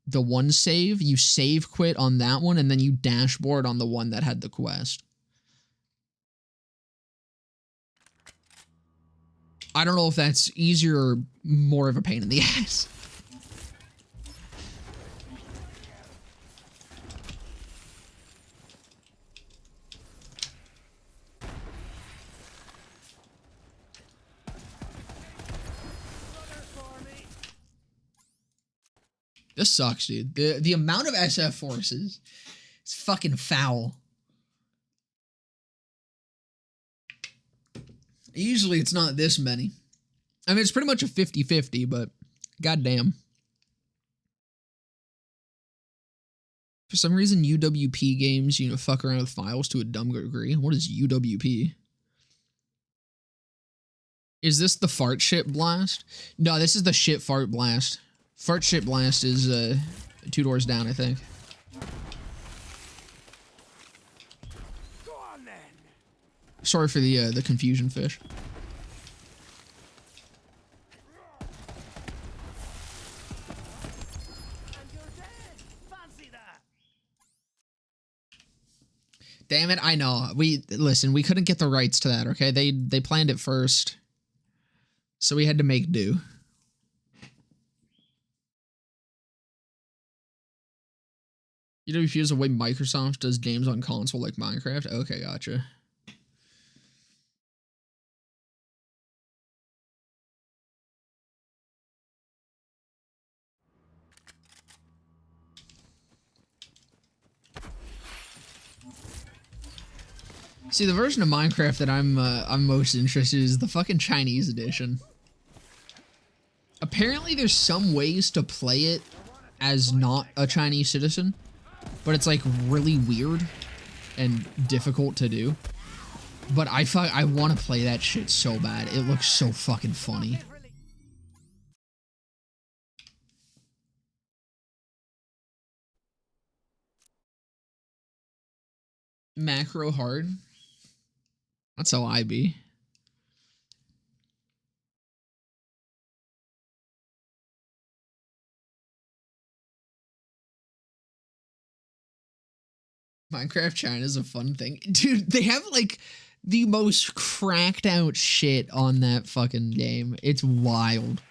the one save. You save quit on that one, and then you dashboard on the one that had the quest. I don't know if that's easier or more of a pain in the ass. This sucks, dude. The amount of SF forces is fucking foul. Usually it's not this many. I mean, it's pretty much a 50-50, but goddamn. For some reason, UWP games, you know, fuck around with files to a dumb degree. What is UWP? Is this the fart shit blast? No, this is the shit fart blast. Fart shit blast is 2 doors down, I think. Go on then. Sorry for the confusion, fish. And you're dead. Fancy that. Damn it, I know. Listen, we couldn't get the rights to that, okay? They planned it first. So we had to make do. UWP is the way Microsoft does games on console like Minecraft. Okay, gotcha. See, the version of Minecraft that I'm most interested in is the fucking Chinese edition. Apparently, there's some ways to play it as not a Chinese citizen, but it's like really weird and difficult to do. But I want to play that shit so bad. It looks so fucking funny. Macro hard. That's how I be. Minecraft China is a fun thing. Dude, they have like the most cracked out shit on that fucking game. It's wild.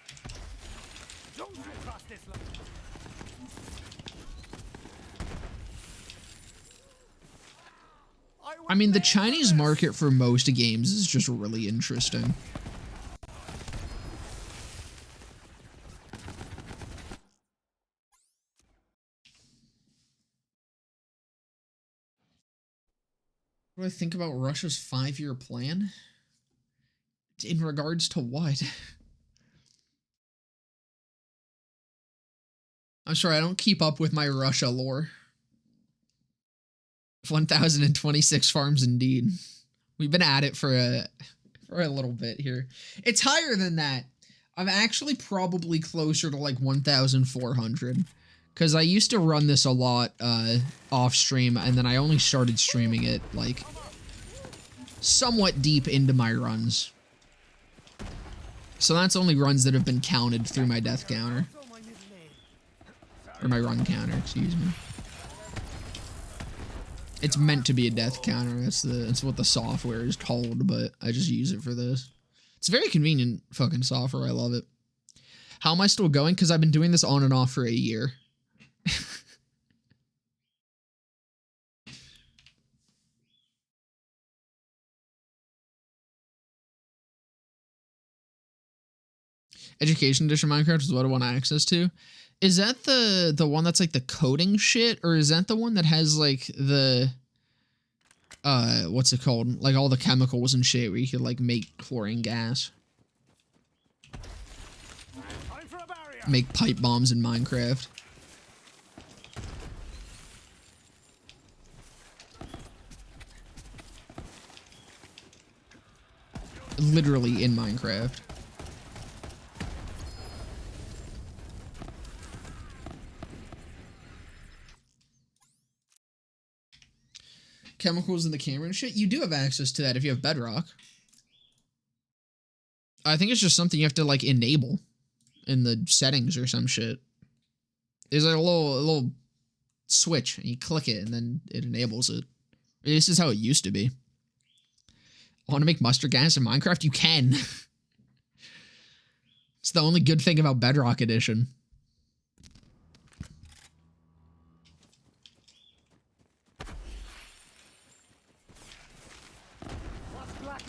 Don't you trust this lo- I mean, the Chinese market for most games is just really interesting. What do I think about Russia's 5-year plan? In regards to what? I'm sorry, I don't keep up with my Russia lore. 1,026 farms indeed. We've been at it for a little bit here. It's higher than that. I'm actually probably closer to like 1,400. Because I used to run this a lot off stream, and then I only started streaming it like somewhat deep into my runs. So that's only runs that have been counted through my death counter. Or my run counter, excuse me. It's meant to be a death counter. That's what the software is told, but I just use it for this. It's very convenient fucking software. I love it. How am I still going? Because I've been doing this on and off for a year. Education edition Minecraft is what I want access to. Is that the one that's like the coding shit, or is that the one that has like the what's it called? Like all the chemicals and shit where you could like make chlorine gas. Time for a barrier. Make pipe bombs in Minecraft. Literally in Minecraft. Chemicals in the camera and shit. You do have access to that if you have Bedrock. I think it's just something you have to like enable. in the settings or some shit. There's like a little switch, and you click it, and then it enables it. This is how it used to be. Want to make mustard gas in Minecraft? You can. It's the only good thing about Bedrock Edition.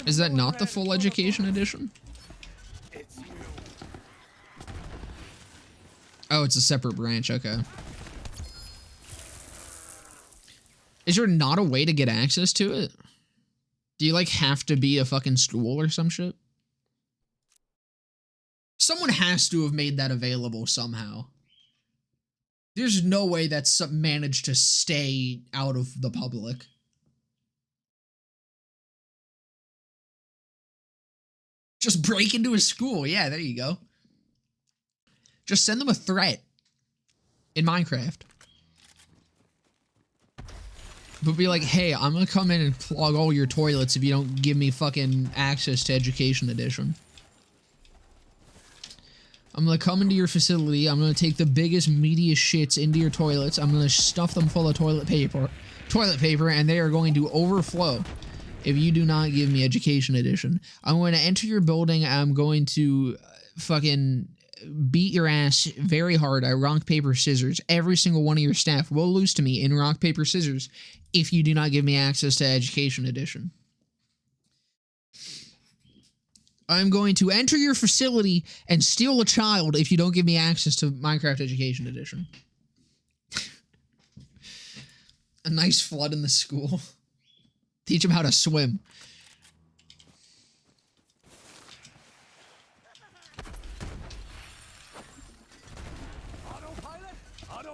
Is that not the full education edition? It's you. Oh, it's a separate branch. Okay. Is there not a way to get access to it? Do you, like, have to be a fucking school or some shit? Someone has to have made that available somehow. There's no way that's managed to stay out of the public. Just break into a school. Yeah, there you go. Just send them a threat in Minecraft. But be like, hey, I'm gonna come in and clog all your toilets if you don't give me fucking access to Education Edition. I'm gonna come into your facility, I'm gonna take the biggest, meatiest shits into your toilets, I'm gonna stuff them full of toilet paper, and they are going to overflow if you do not give me Education Edition. I'm going to enter your building, I'm going to fucking beat your ass very hard at rock, paper, scissors. Every single one of your staff will lose to me in rock, paper, scissors if you do not give me access to Education Edition. I'm going to enter your facility and steal a child if you don't give me access to Minecraft Education Edition. A nice flood in the school. Teach them how to swim. Autopilot? Auto.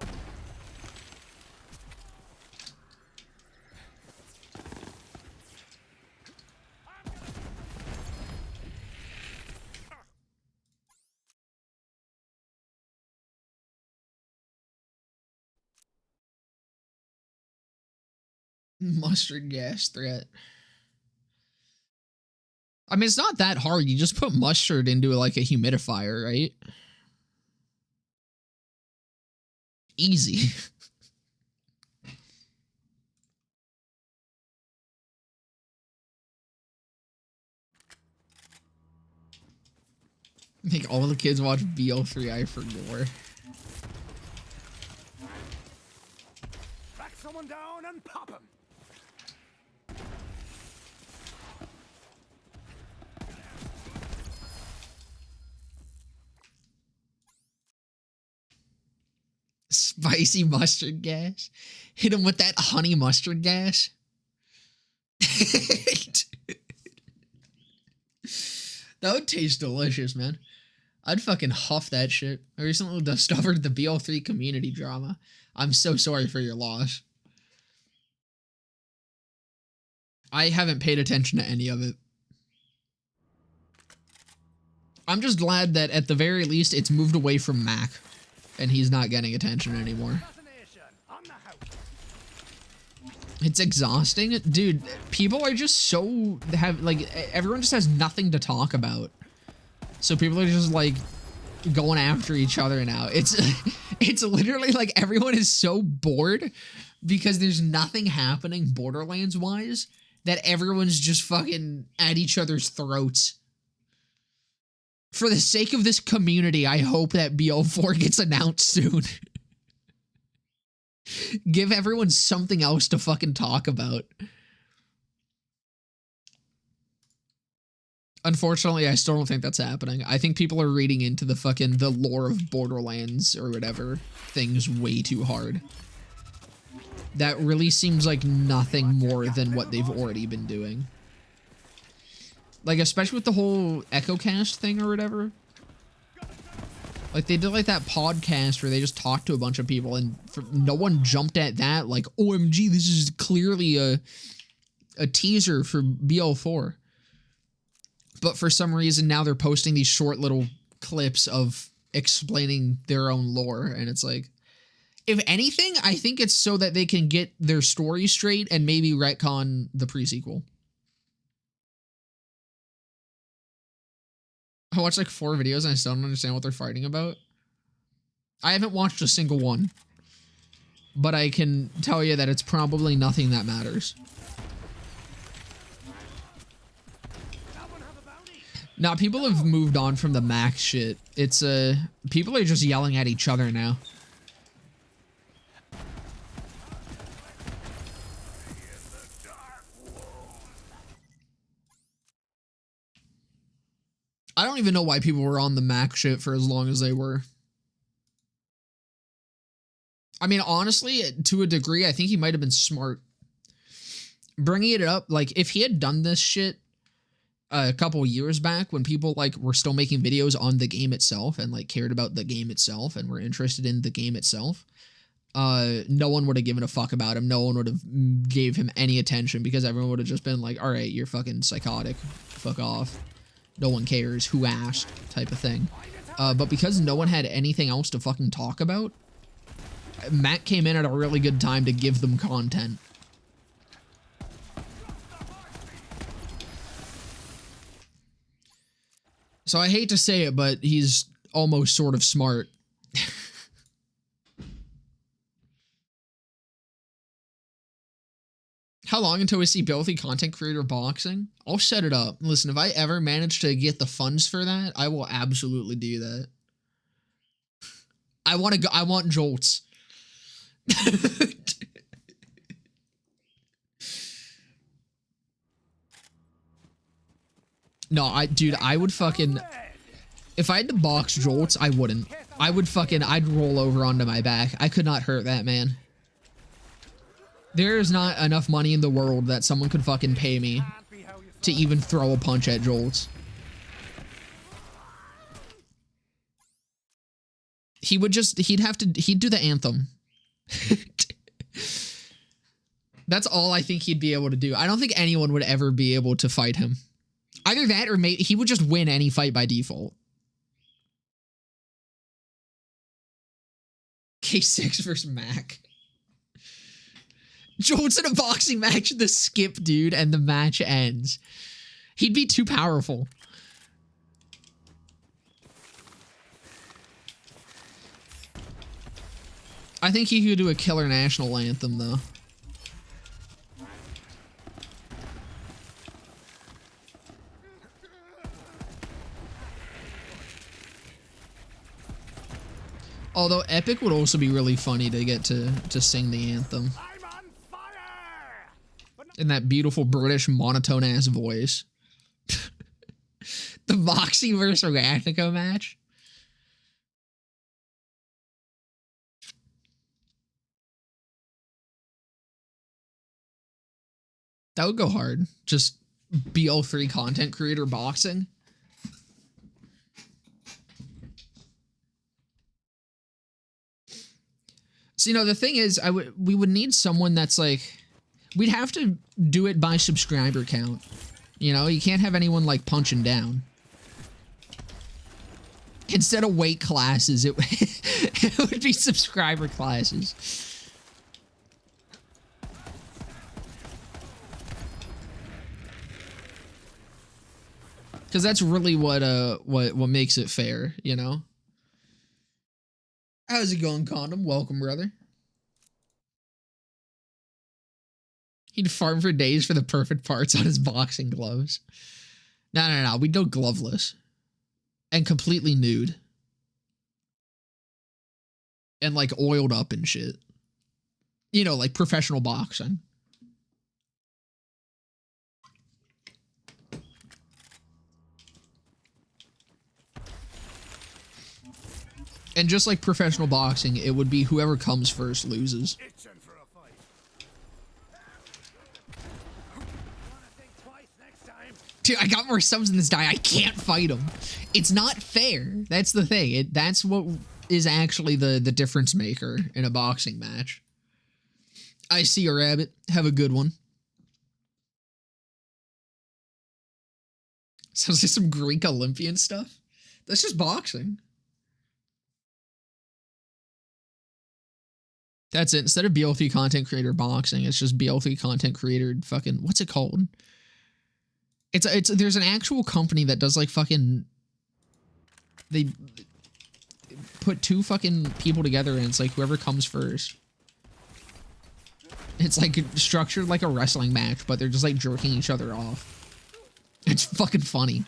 Mustard gas threat. I mean, it's not that hard. You just put mustard into like a humidifier, right? Easy. Make all the kids watch BL3 I for gore. Back someone down and pop him. Spicy mustard gas. Hit him with that honey mustard gas. That would taste delicious, man. I'd fucking huff that shit. I recently discovered the BL3 community drama. I'm so sorry for your loss. I haven't paid attention to any of it. I'm just glad that at the very least it's moved away from Mac and he's not getting attention anymore. Assassination on the house. It's exhausting. Dude, people are just so everyone just has nothing to talk about. So people are just like going after each other now. It's literally like everyone is so bored because there's nothing happening Borderlands wise that everyone's just fucking at each other's throats. For the sake of this community, I hope that BL4 gets announced soon. Give everyone something else to fucking talk about. Unfortunately, I still don't think that's happening. I think people are reading into the lore of Borderlands or whatever things way too hard. That really seems like nothing more than what they've already been doing. Like, especially with the whole EchoCast thing or whatever. Like, they did, like, that podcast where they just talked to a bunch of people, and no one jumped at that, like, OMG, this is clearly a teaser for BL4. But for some reason, now they're posting these short little clips of explaining their own lore, and it's like, if anything, I think it's so that they can get their story straight and maybe retcon the pre-sequel. I watched like 4 videos and I still don't understand what they're fighting about. I haven't watched a single one, but I can tell you that it's probably nothing that matters. Now, people have moved on from the max shit. It's, people are just yelling at each other now. I don't even know why people were on the max shit for as long as they were. I mean, honestly, to a degree, I think he might have been smart. Bringing it up, like, if he had done this shit a couple years back when people, like, were still making videos on the game itself and, like, cared about the game itself and were interested in the game itself, no one would have given a fuck about him. No one would have gave him any attention because everyone would have just been like, all right, you're fucking psychotic. Fuck off. No one cares. Who asked? Type of thing. But because no one had anything else to fucking talk about, Matt came in at a really good time to give them content. So I hate to say it, but he's almost sort of smart. How long until we see BL3 content creator boxing? I'll set it up. Listen, if I ever manage to get the funds for that, I will absolutely do that. I want to go. I want jolts. No, dude, I would fucking, if I had to box jolts, I wouldn't. I would fucking, I'd roll over onto my back. I could not hurt that man. There is not enough money in the world that someone could fucking pay me to even throw a punch at jolts. He would just, he'd do the anthem. That's all I think he'd be able to do. I don't think anyone would ever be able to fight him. Either that or maybe he would just win any fight by default. K6 versus Mac. Jolt's in a boxing match, the skip, dude, and the match ends. He'd be too powerful. I think he could do a killer national anthem, though. Although Epic would also be really funny to get to sing the anthem. I'm on fire! In that beautiful British monotone-ass voice. The boxing versus Ragnico match. That would go hard. Just BL3 content creator boxing. So, you know, the thing is, we would need someone that's like, we'd have to do it by subscriber count. You know, you can't have anyone like punching down. Instead of weight classes, it would be subscriber classes. Because that's really what makes it fair, you know? How's it going, Condom? Welcome, brother. He'd farm for days for the perfect parts on his boxing gloves. No. We'd go gloveless. And completely nude. And, like, oiled up and shit. You know, like professional boxing. And just like professional boxing, it would be whoever comes first loses. Itching for a fight. Wanna think twice next time? Dude, I got more subs in this die. I can't fight him. It's not fair. That's the thing. That's what is actually the difference maker in a boxing match. I see you, Rabbit. Have a good one. Sounds like some Greek Olympian stuff. That's just boxing. That's it. Instead of BL3 content creator boxing, it's just BL3 content creator fucking, what's it called? There's an actual company that does like fucking they put two fucking people together and it's like whoever comes first. It's like structured like a wrestling match, but they're just like jerking each other off. It's fucking funny.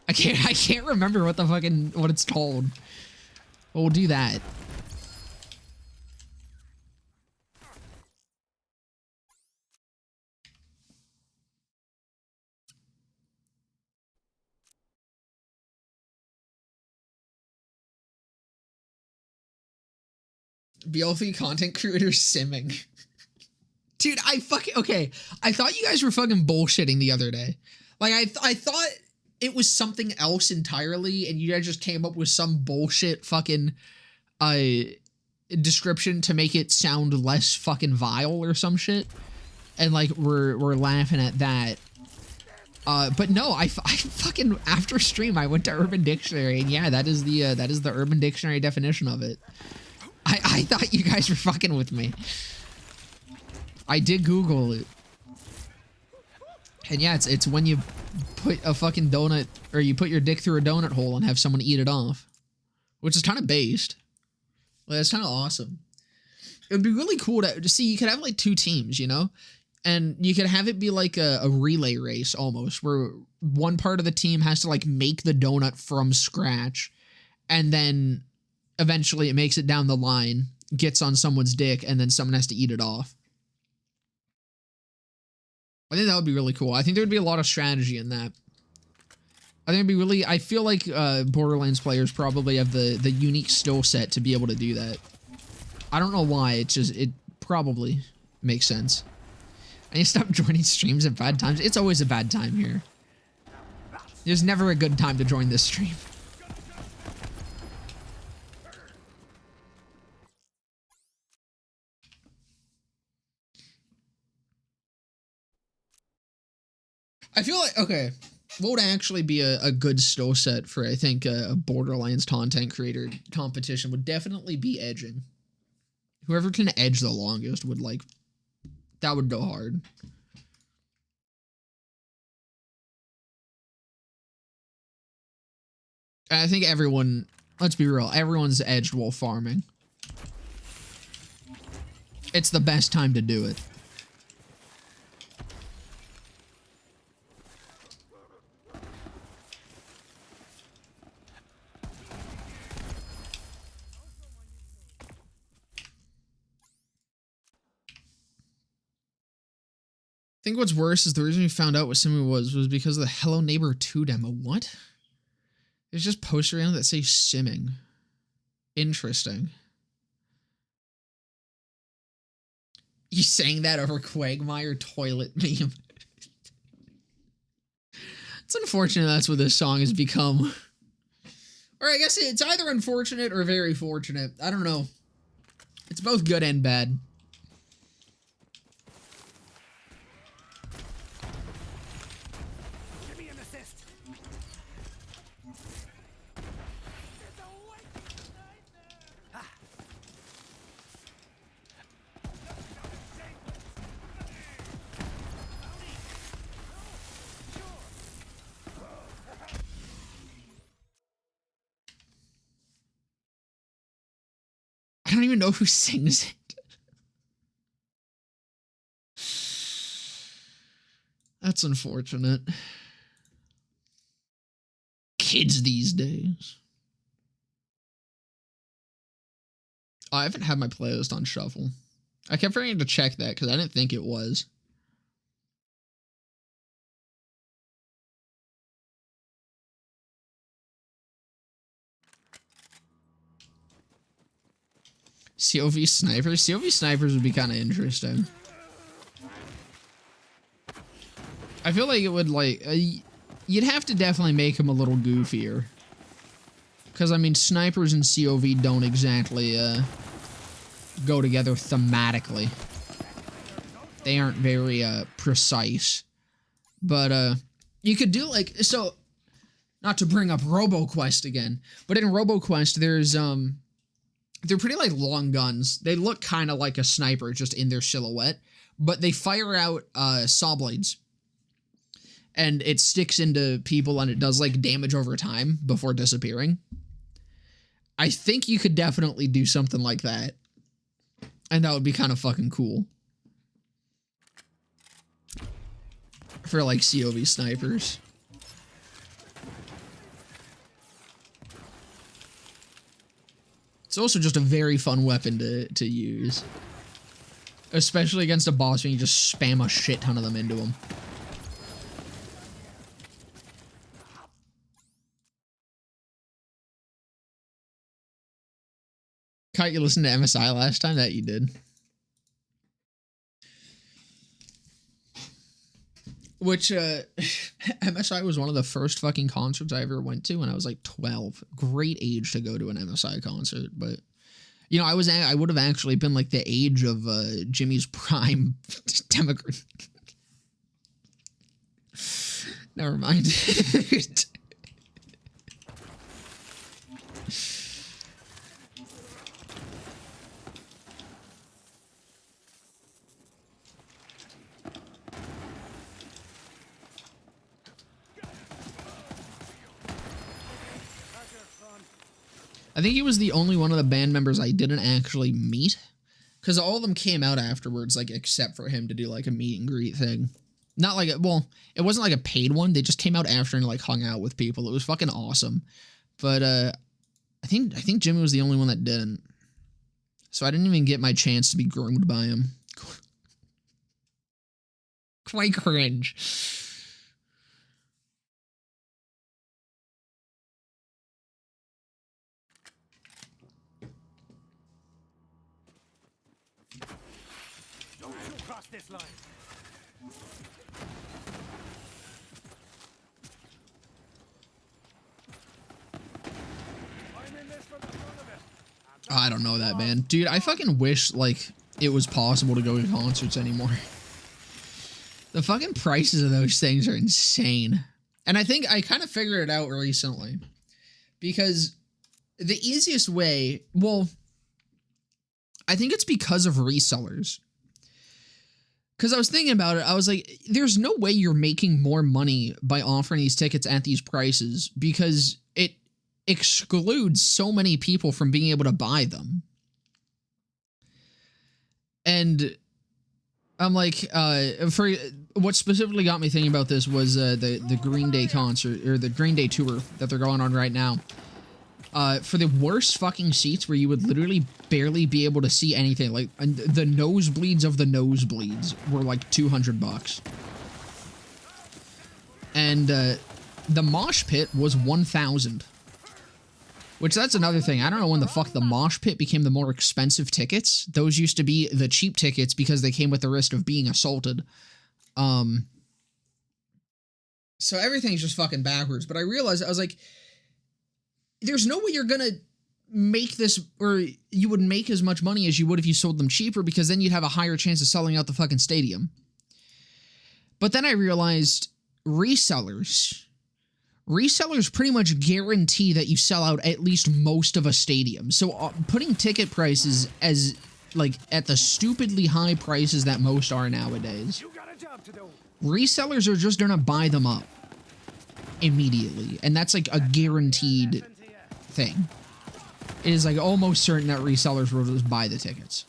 I can't remember what it's called. But we'll do that. BL3 content creator simming. Dude, okay. I thought you guys were fucking bullshitting the other day. Like, I thought it was something else entirely, and you guys just came up with some bullshit fucking, description to make it sound less fucking vile or some shit. And, like, we're laughing at that. But no, I fucking, after stream, I went to Urban Dictionary, and yeah, that is the Urban Dictionary definition of it. I thought you guys were fucking with me. I did Google it. And yeah, it's when you put a fucking donut, or you put your dick through a donut hole and have someone eat it off. Which is kind of based. Like, that's kind of awesome. It would be really cool to see, you could have like two teams, you know? And you could have it be like a relay race almost, where one part of the team has to like make the donut from scratch, and then eventually it makes it down the line, gets on someone's dick, and then someone has to eat it off. I think that would be really cool. I think there would be a lot of strategy in that. I think it'd be really, I feel like Borderlands players probably have the unique skill set to be able to do that. I don't know why, it probably makes sense. I need to stop joining streams at bad times. It's always a bad time here. There's never a good time to join this stream. I feel like, okay, what would actually be a good skill set for, I think, a Borderlands content creator competition would definitely be edging. Whoever can edge the longest would, like, that would go hard. And I think everyone, let's be real, everyone's edged while farming. It's the best time to do it. I think what's worse is the reason we found out what Simu was because of the Hello Neighbor 2 demo. What? There's just posters around that say simming. Interesting. You saying that over Quagmire toilet meme. It's unfortunate that's what this song has become. Or I guess it's either unfortunate or very fortunate. I don't know. It's both good and bad. I don't even know who sings it. That's unfortunate. Kids these days. Oh, I haven't had my playlist on shuffle. I kept forgetting to check that because I didn't think it was. COV snipers? COV snipers would be kind of interesting. I feel like it would, like, you'd have to definitely make them a little goofier. Because, I mean, snipers and COV don't exactly, go together thematically. They aren't very, precise. But, you could do, like, so, not to bring up RoboQuest again, but in RoboQuest, there's, they're pretty, like, long guns. They look kind of like a sniper, just in their silhouette. But they fire out, saw blades. and it sticks into people and it does like damage over time before disappearing. I think you could definitely do something like that. And that would be kind of fucking cool. For like COV snipers. It's also just a very fun weapon to use. Especially against a boss when you just spam a shit ton of them into him. Kite, you listened to MSI last time? That you did. Which, MSI was one of the first fucking concerts I ever went to when I was like 12. Great age to go to an MSI concert, but, you know, I would have actually been like the age of Jimmy's prime demographic. Never mind. I think he was the only one of the band members I didn't actually meet. Because all of them came out afterwards, like, except for him to do, like, a meet and greet thing. Not like, well, it wasn't like a paid one. They just came out after and, like, hung out with people. It was fucking awesome. But, I think Jimmy was the only one that didn't. So I didn't even get my chance to be groomed by him. Quite cringe. This line. I don't know that, man. Dude, I fucking wish, like, it was possible to go to concerts anymore. The fucking prices of those things are insane. And I think I kind of figured it out recently. Because the easiest way, well, I think it's because of resellers. Because I was thinking about it, I was like, there's no way you're making more money by offering these tickets at these prices because it excludes so many people from being able to buy them. And I'm like, for what specifically got me thinking about this was the Green Day concert, or the Green Day tour that they're going on right now. For the worst fucking seats where you would literally barely be able to see anything, like the nosebleeds of the nosebleeds were like $200. And the mosh pit was 1,000. Which that's another thing. I don't know when the fuck the mosh pit became the more expensive tickets. Those used to be the cheap tickets because they came with the risk of being assaulted. So everything's just fucking backwards. But I realized, I was like, there's no way you're gonna make this, or you would make as much money as you would if you sold them cheaper, because then you'd have a higher chance of selling out the fucking stadium. But then I realized resellers pretty much guarantee that you sell out at least most of a stadium. So putting ticket prices as, like, at the stupidly high prices that most are nowadays, resellers are just gonna buy them up immediately. And that's like a guaranteed thing. It is like almost certain that resellers will just buy the tickets.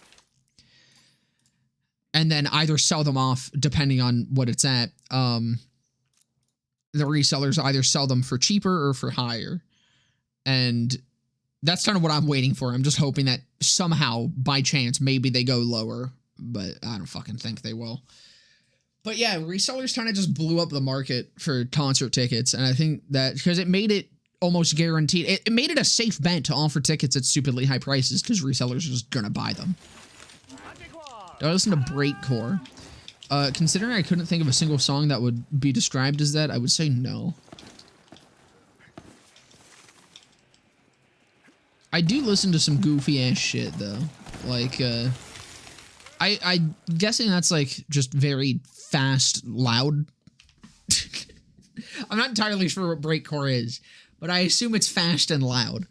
And then either sell them off depending on what it's at. The resellers either sell them for cheaper or for higher. And that's kind of what I'm waiting for. I'm just hoping that somehow, by chance, maybe they go lower. But I don't fucking think they will. But yeah, resellers kind of just blew up the market for concert tickets. And I think that because it made it almost guaranteed. It made it a safe bet to offer tickets at stupidly high prices because resellers are just going to buy them. Do I listen to Breakcore? Considering I couldn't think of a single song that would be described as that, I would say no. I do listen to some goofy ass shit though. Like, I'm guessing that's like just very fast, loud. I'm not entirely sure what breakcore is, but I assume it's fast and loud.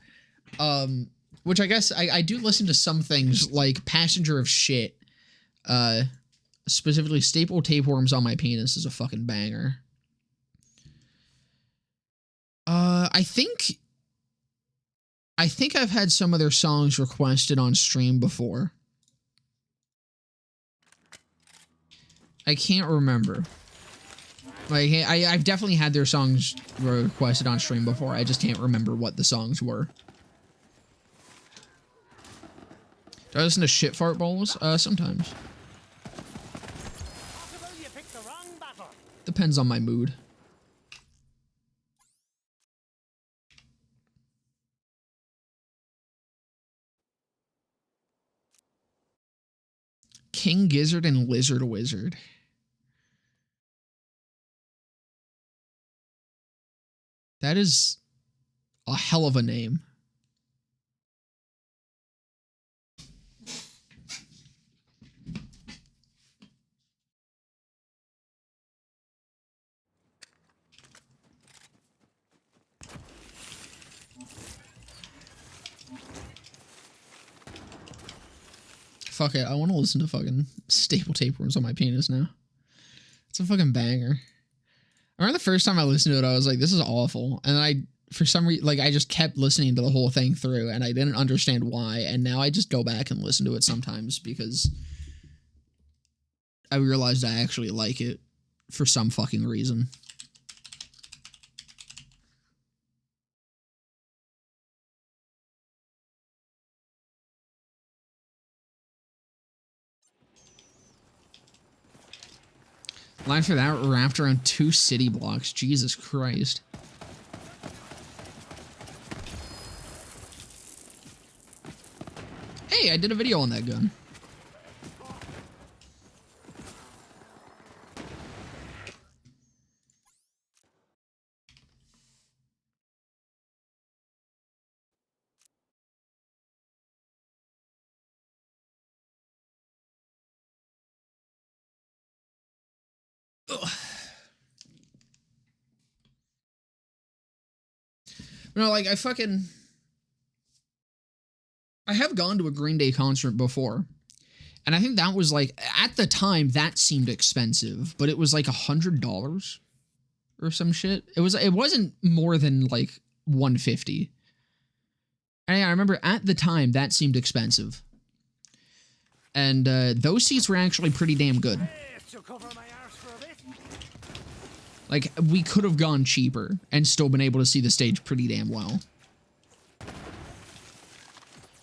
Which I guess I do listen to some things like Passenger of Shit. Specifically Staple Tapeworms on My Penis is a fucking banger. I think I've had some of their songs requested on stream before. I can't remember. Like, I've definitely had their songs requested on stream before. I just can't remember what the songs were. Do I listen to shit fart bowls? Sometimes. You picked the wrong battle. Depends on my mood. King Gizzard and Lizard Wizard. That is a hell of a name. Fuck it, I want to listen to fucking Staple Tapeworms on my penis now. It's a fucking banger. I remember the first time I listened to it, I was like, this is awful. And then for some reason, like, I just kept listening to the whole thing through, and I didn't understand why. And now I just go back and listen to it sometimes because I realized I actually like it for some fucking reason. Line for that wrapped around 2 city blocks. Jesus Christ. Hey, I did a video on that gun. Ugh. No, like, I have gone to a Green Day concert before. And I think that was like, at the time, that seemed expensive, but it was like $100 or some shit. It wasn't more than like $150. And I remember at the time that seemed expensive. And those seats were actually pretty damn good. Like, we could have gone cheaper and still been able to see the stage pretty damn well.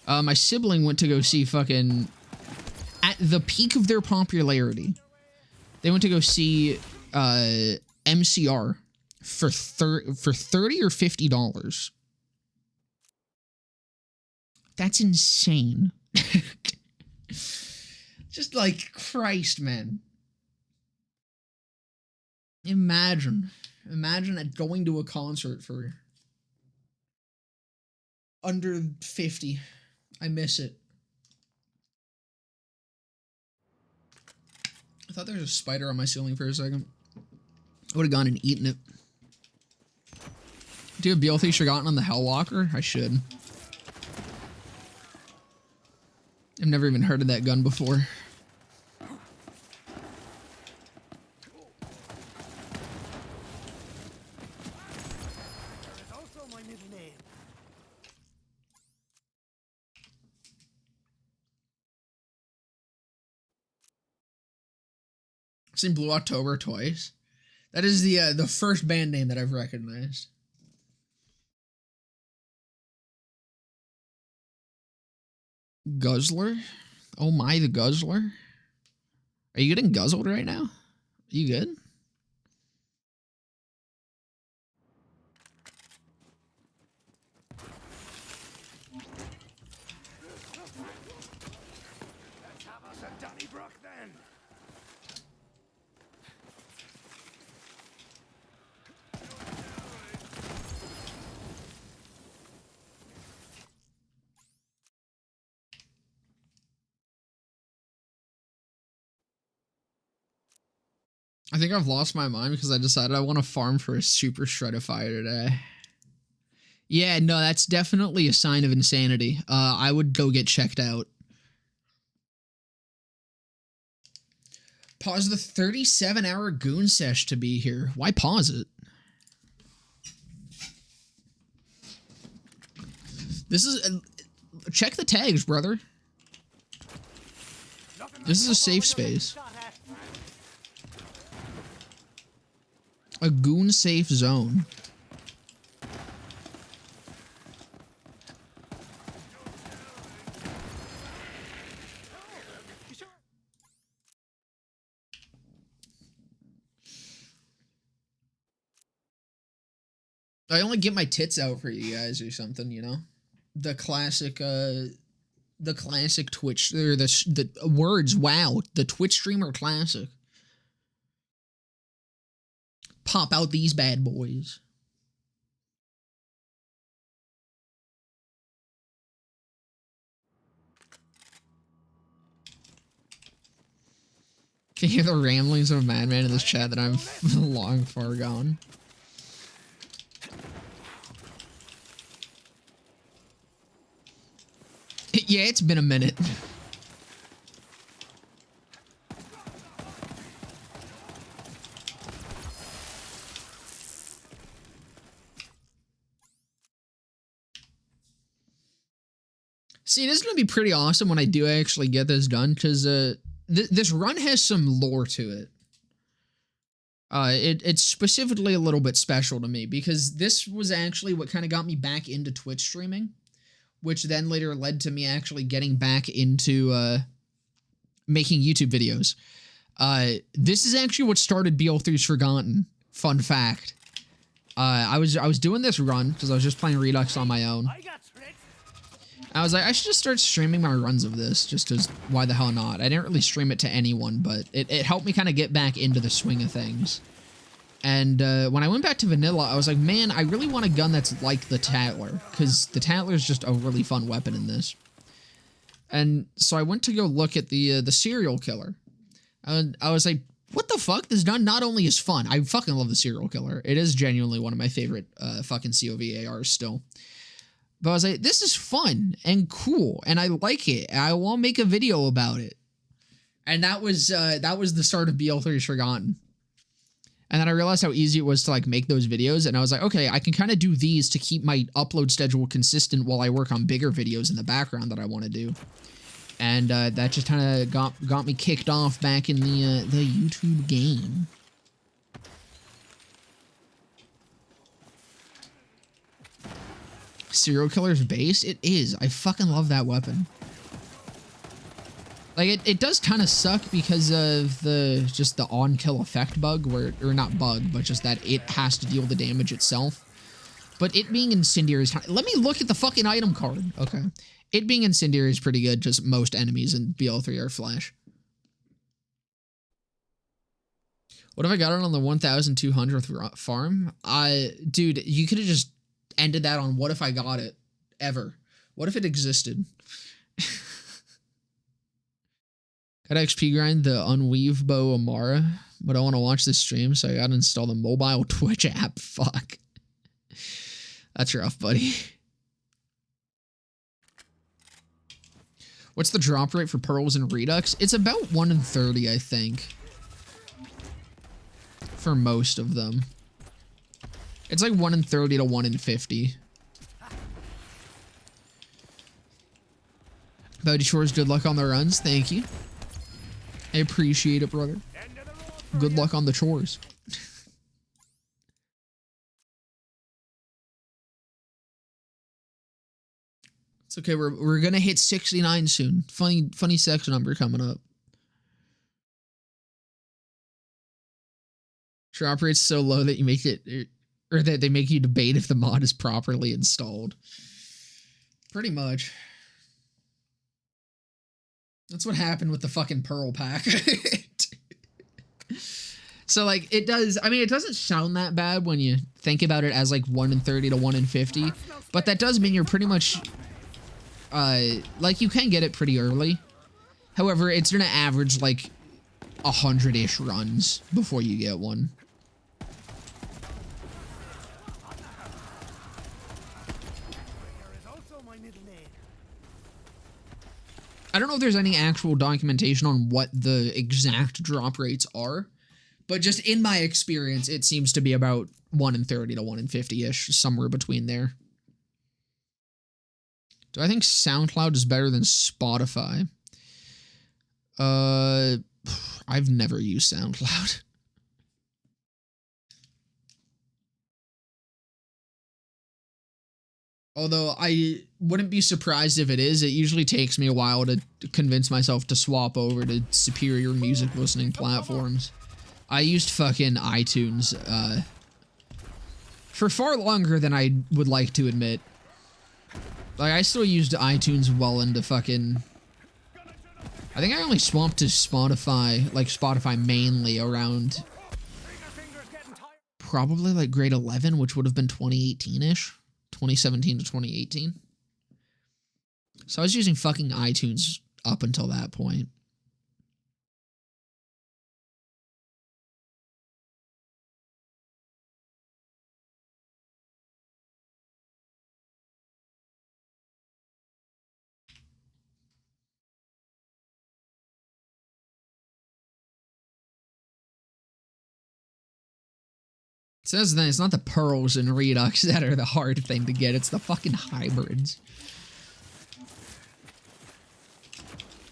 My sibling went to go see fucking... At the peak of their popularity, they went to go see MCR for $30 or $50. That's insane. Just like, Christ, man. Imagine going to a concert for under 50. I miss it. I thought there was a spider on my ceiling for a second. I would have gone and eaten it. Do you have BL3 Forgotten on the Hellwalker? I should. I've never even heard of that gun before. I've seen Blue October twice. That is the first band name that I've recognized. Guzzler? Oh my, the Guzzler? Are you getting guzzled right now? Are you good? Let's have us a Donnybrook then. I think I've lost my mind because I decided I want to farm for a super shredifier today. Yeah, no, that's definitely a sign of insanity. I would go get checked out. Pause the 37-hour goon sesh to be here. Why pause it? This is... check the tags, brother. This is a safe space. A goon-safe zone. I only get my tits out for you guys or something, you know? The classic Twitch, or the words, wow, the Twitch streamer classic. Pop out these bad boys. Can you hear the ramblings of a madman in this chat that I'm long far gone? Yeah, it's been a minute. See, this is going to be pretty awesome when I do actually get this done, because this run has some lore to it. It's specifically a little bit special to me, because this was actually what kind of got me back into Twitch streaming, which then later led to me actually getting back into making YouTube videos. This is actually what started BL3's Forgotten. Fun fact. I was doing this run because I was just playing Redux on my own. I was like, I should just start streaming my runs of this, just because why the hell not? I didn't really stream it to anyone, but it helped me kind of get back into the swing of things. And when I went back to vanilla, I was like, man, I really want a gun that's like the Tattler, because the Tattler is just a really fun weapon in this. And so I went to go look at the serial killer. And I was like, what the fuck? This gun not only is fun, I fucking love the serial killer. It is genuinely one of my favorite fucking COVARs still. But I was like, this is fun and cool, and I like it, and I want to make a video about it. And that was the start of BL3's Forgotten. And then I realized how easy it was to like make those videos, and I was like, okay, I can kind of do these to keep my upload schedule consistent while I work on bigger videos in the background that I want to do. And that just kind of got me kicked off back in the YouTube game. Serial killer's base? It is. I fucking love that weapon. Like, it does kind of suck because of just the on-kill effect bug, or not bug, but just that it has to deal the damage itself. But it being incendiary is... Let me look at the fucking item card. Okay. It being incendiary is pretty good, just most enemies in BL3 are flash. What if I got it on the 1,200th farm? Dude, you could have just ended that on what if I got it ever. What if it existed? Gotta XP grind the Unweave Bow Amara, but I want to watch this stream, so I gotta install the mobile Twitch app. Fuck. That's rough, buddy. What's the drop rate for pearls in Redux? It's about 1 in 30, I think. For most of them. It's like 1 in 30 to 1 in 50. Buddy Shores, good luck on the runs. Thank you. I appreciate it, brother. Good luck on the chores. It's okay. We're gonna hit 69 soon. Funny sex number coming up. Drop rate's so low that you make it, or that they make you debate if the mod is properly installed. Pretty much. That's what happened with the fucking Pearl pack. So, like, it does... I mean, it doesn't sound that bad when you think about it as, like, 1 in 30 to 1 in 50. But that does mean you're pretty much... like, you can get it pretty early. However, it's gonna average, like, 100-ish runs before you get one. I don't know if there's any actual documentation on what the exact drop rates are, but just in my experience, it seems to be about 1 in 30 to 1 in 50-ish, somewhere between there. Do I think SoundCloud is better than Spotify? I've never used SoundCloud. Although I wouldn't be surprised if it is. It usually takes me a while to convince myself to swap over to superior music listening platforms. I used fucking iTunes for far longer than I would like to admit. Like, I still used iTunes well into fucking... I think I only swapped to Spotify, like Spotify mainly around probably like grade 11, which would have been 2018-ish. 2017 to 2018. So I was using fucking iTunes up until that point. It says that it's not the pearls in Redux that are the hard thing to get, it's the fucking hybrids.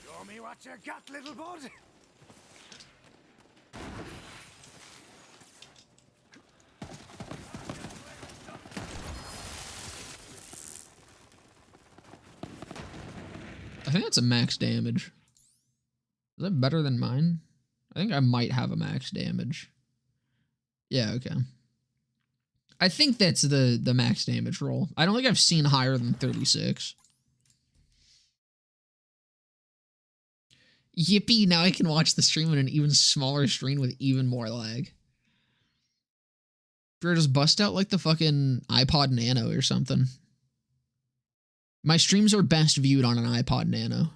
Show me what you got, little bud. I think that's a max damage. Is that better than mine? I think I might have a max damage. Yeah, okay. I think that's the max damage roll. I don't think I've seen higher than 36. Yippee, now I can watch the stream on an even smaller screen with even more lag. Sure, just bust out like the fucking iPod Nano or something. My streams are best viewed on an iPod Nano. At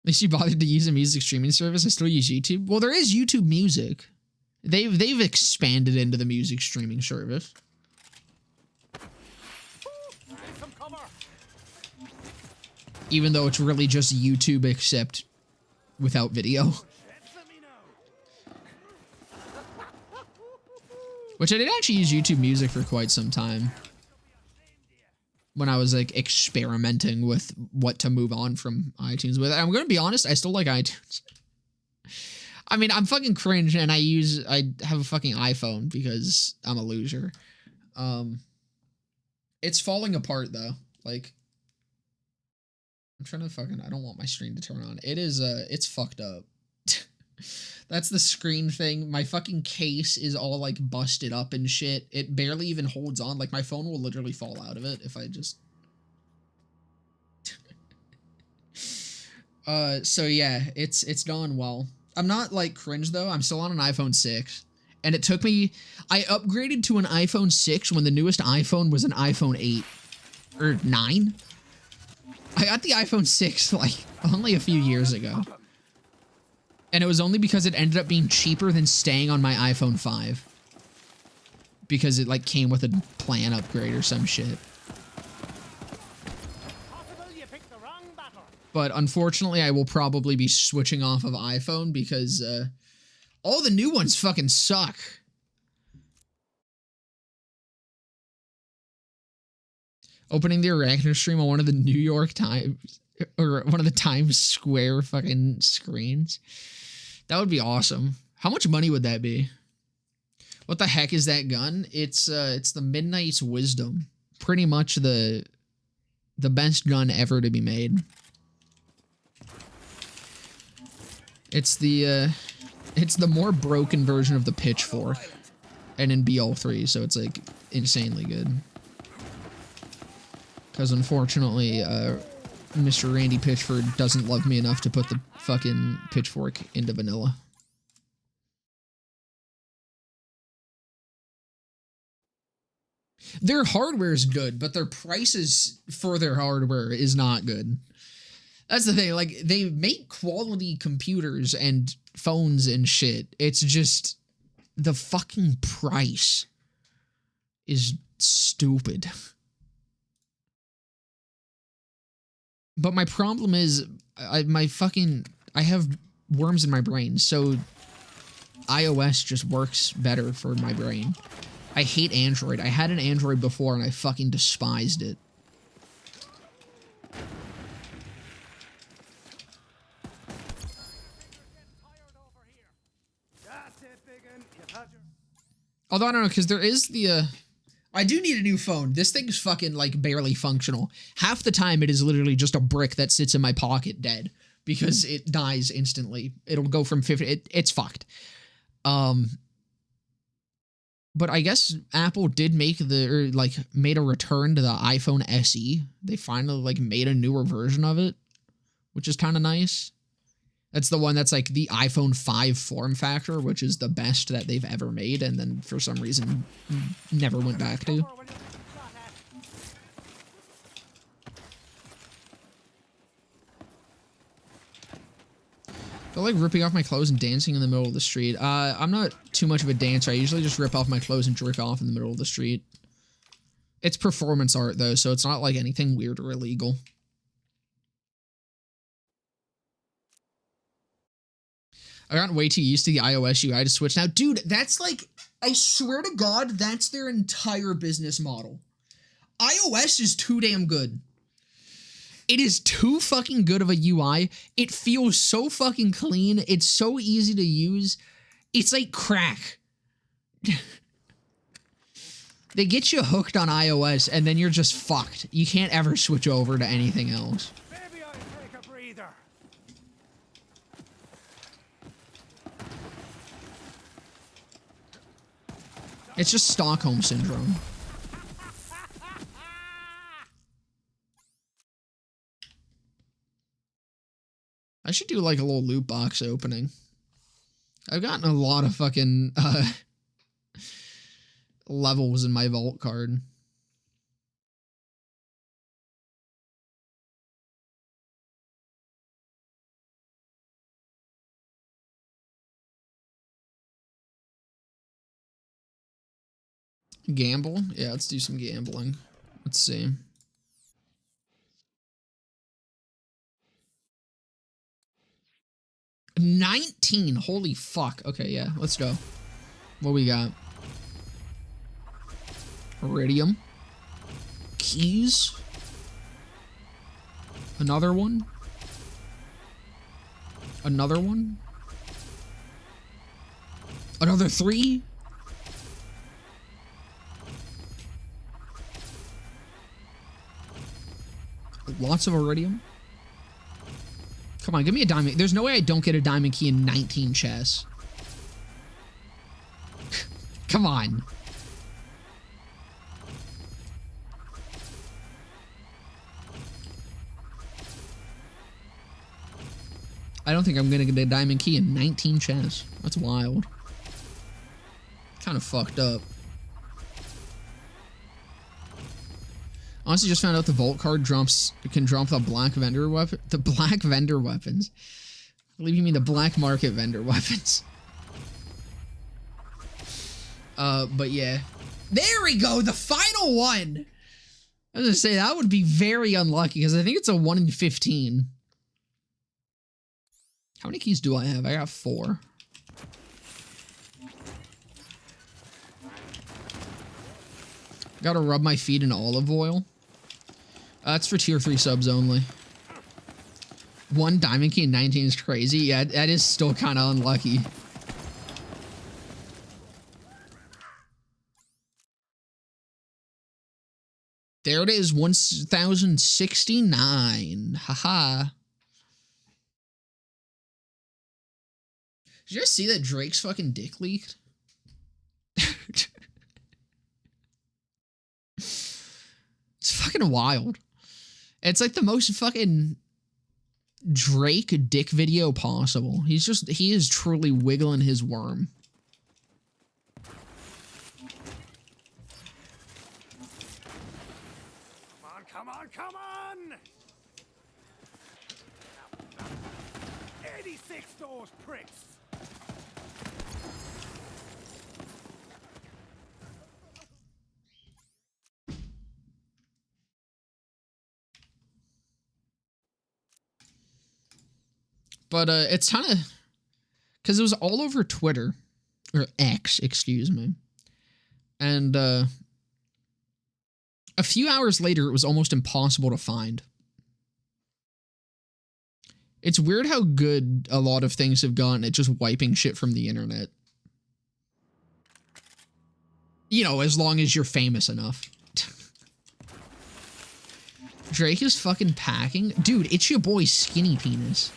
least you bothered to use a music streaming service. I still use YouTube. Well, there is YouTube Music. They've expanded into the music streaming service. Even though it's really just YouTube except without video. Which I did actually use YouTube Music for quite some time. When I was like experimenting with what to move on from iTunes with. I'm gonna be honest, I still like iTunes. I mean, I'm fucking cringe and I have a fucking iPhone because I'm a loser. It's falling apart though. Like, I'm trying to fucking, I don't want my screen to turn on. It is, it's fucked up. That's the screen thing. My fucking case is all like busted up and shit. It barely even holds on. Like my phone will literally fall out of it if I just... So yeah, it's done well. I'm not like cringe though. I'm still on an iPhone 6. And it took me, I upgraded to an iPhone 6 when the newest iPhone was an iPhone 8 or 9. I got the iPhone 6 like only a few years ago. And it was only because it ended up being cheaper than staying on my iPhone 5. Because it like came with a plan upgrade or some shit. But unfortunately, I will probably be switching off of iPhone because all the new ones fucking suck. Opening the Arachner stream on one of the New York Times or one of the Times Square fucking screens. That would be awesome. How much money would that be? What the heck is that gun? It's the Midnight's Wisdom. Pretty much the best gun ever to be made. It's the more broken version of the Pitchfork. And in BL3, so it's like insanely good. Because unfortunately, Mr. Randy Pitchford doesn't love me enough to put the fucking Pitchfork into vanilla. Their hardware is good, but their prices for their hardware is not good. That's the thing, like, they make quality computers and phones and shit. It's just the fucking price is stupid. But my problem is, I have worms in my brain, so iOS just works better for my brain. I hate Android. I had an Android before and I fucking despised it. Although I don't know, because there is the, I do need a new phone. This thing's fucking, like, barely functional. Half the time, it is literally just a brick that sits in my pocket dead. Because it dies instantly. It'll go from 50, it's fucked. But I guess Apple did make made a return to the iPhone SE. They finally, like, made a newer version of it. Which is kind of nice. That's the one that's like the iPhone 5 form factor, which is the best that they've ever made, and then for some reason never went back to. I feel like ripping off my clothes and dancing in the middle of the street. I'm not too much of a dancer. I usually just rip off my clothes and jerk off in the middle of the street. It's performance art, though, so it's not like anything weird or illegal. I got way too used to the iOS UI to switch now. Dude, that's like, I swear to God, that's their entire business model. iOS is too damn good. It is too fucking good of a UI. It feels so fucking clean. It's so easy to use. It's like crack. They get you hooked on iOS and then you're just fucked. You can't ever switch over to anything else. Maybe I'll take a breather. It's just Stockholm Syndrome. I should do like a little loot box opening. I've gotten a lot of fucking levels in my vault card. Gamble? Yeah, let's do some gambling. Let's see. $19. Holy fuck. Okay, yeah, let's go. What we got? Iridium. Keys. Another one. Another one. Another 3. Lots of iridium. Come on, give me a diamond. There's no way I don't get a diamond key in 19 chests. Come on. I don't think I'm gonna get a diamond key in 19 chests. That's wild. Kind of fucked up. Honestly, just found out the vault card can drop the black vendor weapon. The black vendor weapons. I believe you mean the black market vendor weapons. But yeah. There we go, the final one! I was gonna say, that would be very unlucky, because I think it's a 1 in 15. How many keys do I have? I got 4. Gotta rub my feet in olive oil. That's for tier 3 subs only. 1 diamond key in 19 is crazy. Yeah, that is still kind of unlucky. There it is, 1,069. Haha. Did you guys see that Drake's fucking dick leaked? It's fucking wild. It's like the most fucking Drake dick video possible. He is truly wiggling his worm. Come on, come on! 86 those pricks! But it's kind of, because it was all over Twitter, or X, excuse me. And a few hours later, it was almost impossible to find. It's weird how good a lot of things have gone at just wiping shit from the internet. You know, as long as you're famous enough. Drake is fucking packing. Dude, it's your boy Skinny Penis.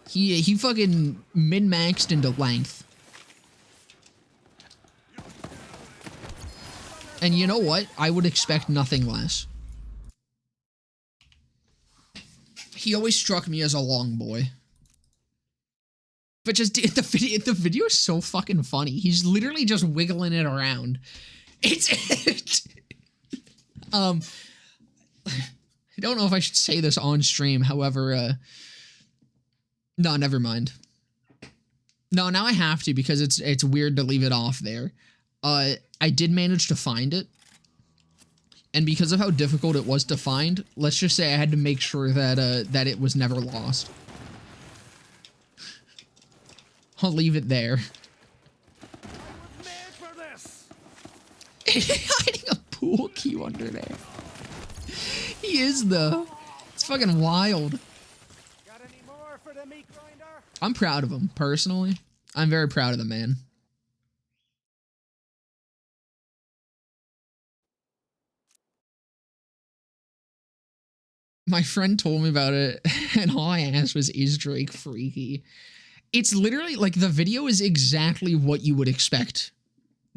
He fucking min-maxed into length. And you know what? I would expect nothing less. He always struck me as a long boy. But just the video is so fucking funny. He's literally just wiggling it around. It's I don't know if I should say this on stream, however, no, never mind. No, now I have to because it's weird to leave it off there. I did manage to find it. And because of how difficult it was to find, let's just say I had to make sure that that it was never lost. I'll leave it there. Hiding a pool cue under there. He is though. It's fucking wild. Got any more for the meat grinder? I'm proud of him, personally. I'm very proud of the man. My friend told me about it, and all I asked was, is Drake freaky? It's literally, like, the video is exactly what you would expect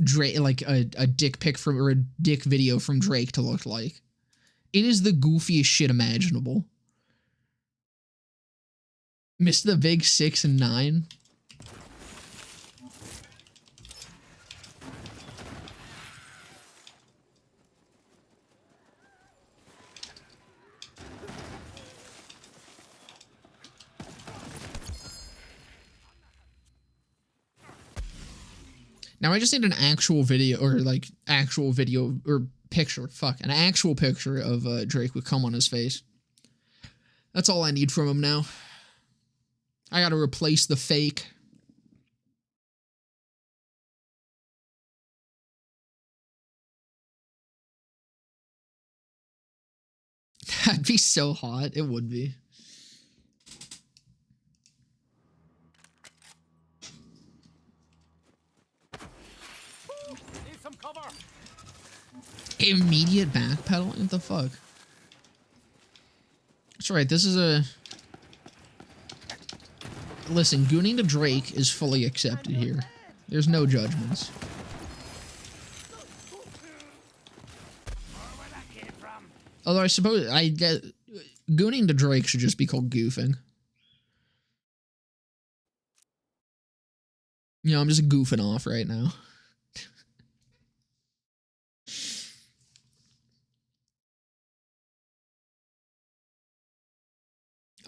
Drake, like, a dick pic from, or a dick video from Drake to look like. It is the goofiest shit imaginable. Missed the big 6 and 9. Now I just need an actual video, or like actual video, or picture, an actual picture of Drake with cum on his face. That's all I need from him now. I gotta replace the fake. That'd be so hot, it would be. Immediate backpedaling? What the fuck? That's right, this is a... Listen, gooning to Drake is fully accepted here. There's no judgments. Although I suppose gooning to Drake should just be called goofing. You know, I'm just goofing off right now.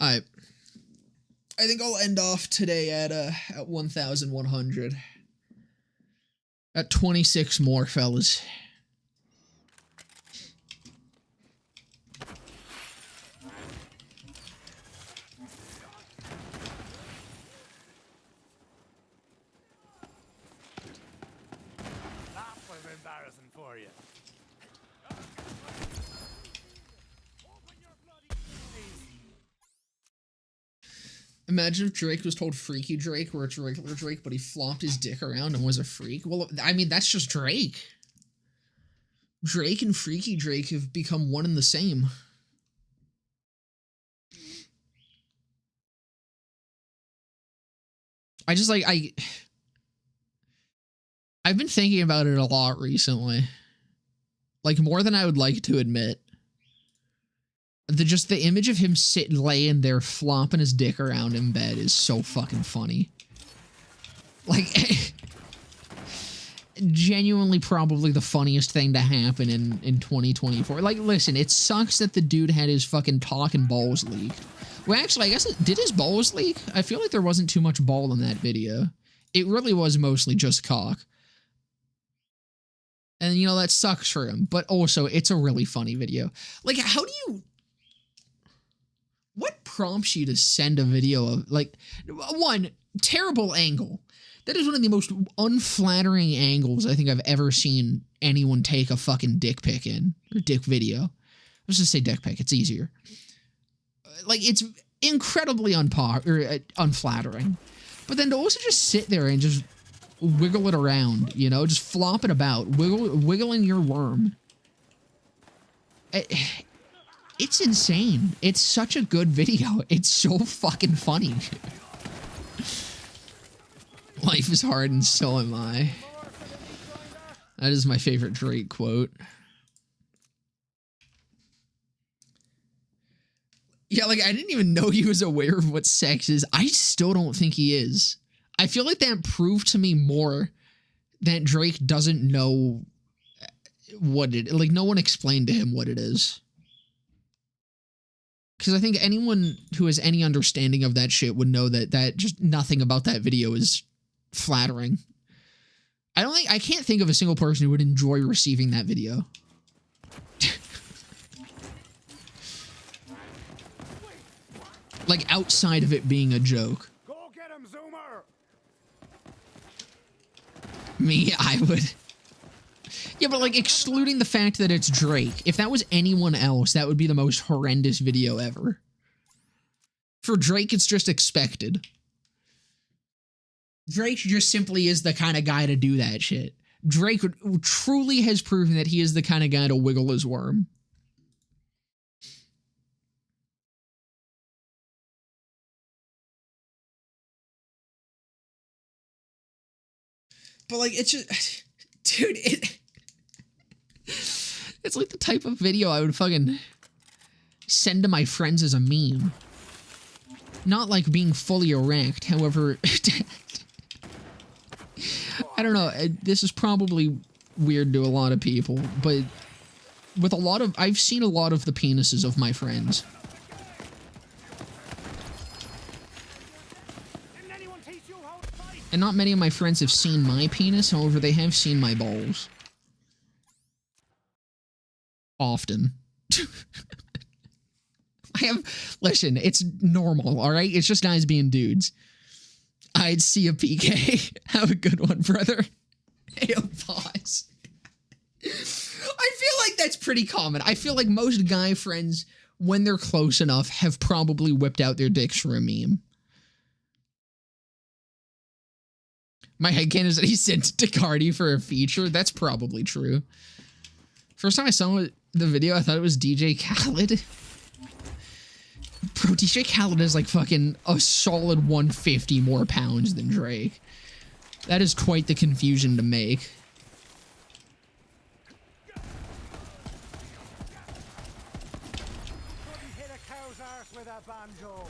Alright. I think I'll end off today at 1,100. At 26 more, fellas. That was embarrassing for you. Imagine if Drake was told Freaky Drake, where it's regular Drake, but he flopped his dick around and was a freak. Well, I mean, that's just Drake. Drake and Freaky Drake have become one and the same. I just, like, I've been thinking about it a lot recently. Like, more than I would like to admit. The image of him laying there flopping his dick around in bed is so fucking funny. Like, genuinely probably the funniest thing to happen in 2024. Like, listen, it sucks that the dude had his fucking cock and balls leaked. Well, actually, I guess did his balls leak? I feel like there wasn't too much ball in that video. It really was mostly just cock. And, you know, that sucks for him. But also, it's a really funny video. Like, how do you... What prompts you to send a video of, like, one, terrible angle. That is one of the most unflattering angles I think I've ever seen anyone take a fucking dick pic in. Or dick video. Let's just say dick pic. It's easier. Like, it's incredibly unflattering. But then to also just sit there and just wiggle it around, you know? Just flop it about. Wiggling your worm. It's insane. It's such a good video. It's so fucking funny. Life is hard and so am I. That is my favorite Drake quote. Yeah, like, I didn't even know he was aware of what sex is. I still don't think he is. I feel like that proved to me more that Drake doesn't know what it... Like, no one explained to him what it is. Because I think anyone who has any understanding of that shit would know that just nothing about that video is flattering. I can't think of a single person who would enjoy receiving that video. Like, outside of it being a joke. Go get him, Zoomer. Me, I would. Yeah, but like, excluding the fact that it's Drake, if that was anyone else, that would be the most horrendous video ever. For Drake, it's just expected. Drake just simply is the kind of guy to do that shit. Drake truly has proven that he is the kind of guy to wiggle his worm. But like, it's just... Dude, it's like the type of video I would fucking send to my friends as a meme. Not like being fully erect, however... I don't know, this is probably weird to a lot of people, but with a lot of... I've seen a lot of the penises of my friends. And not many of my friends have seen my penis, however, they have seen my balls. Often. Listen, it's normal, alright? It's just guys being dudes. I'd see a PK. Have a good one, brother. Hey, pause. I feel like that's pretty common. I feel like most guy friends, when they're close enough, have probably whipped out their dicks for a meme. My headcanon is that he sent it to Cardi for a feature. That's probably true. First time I saw the video, I thought it was DJ Khaled. Bro, DJ Khaled is like fucking a solid 150 more pounds than Drake. That is quite the confusion to make. Couldn't hit a cow's arse with a banjo.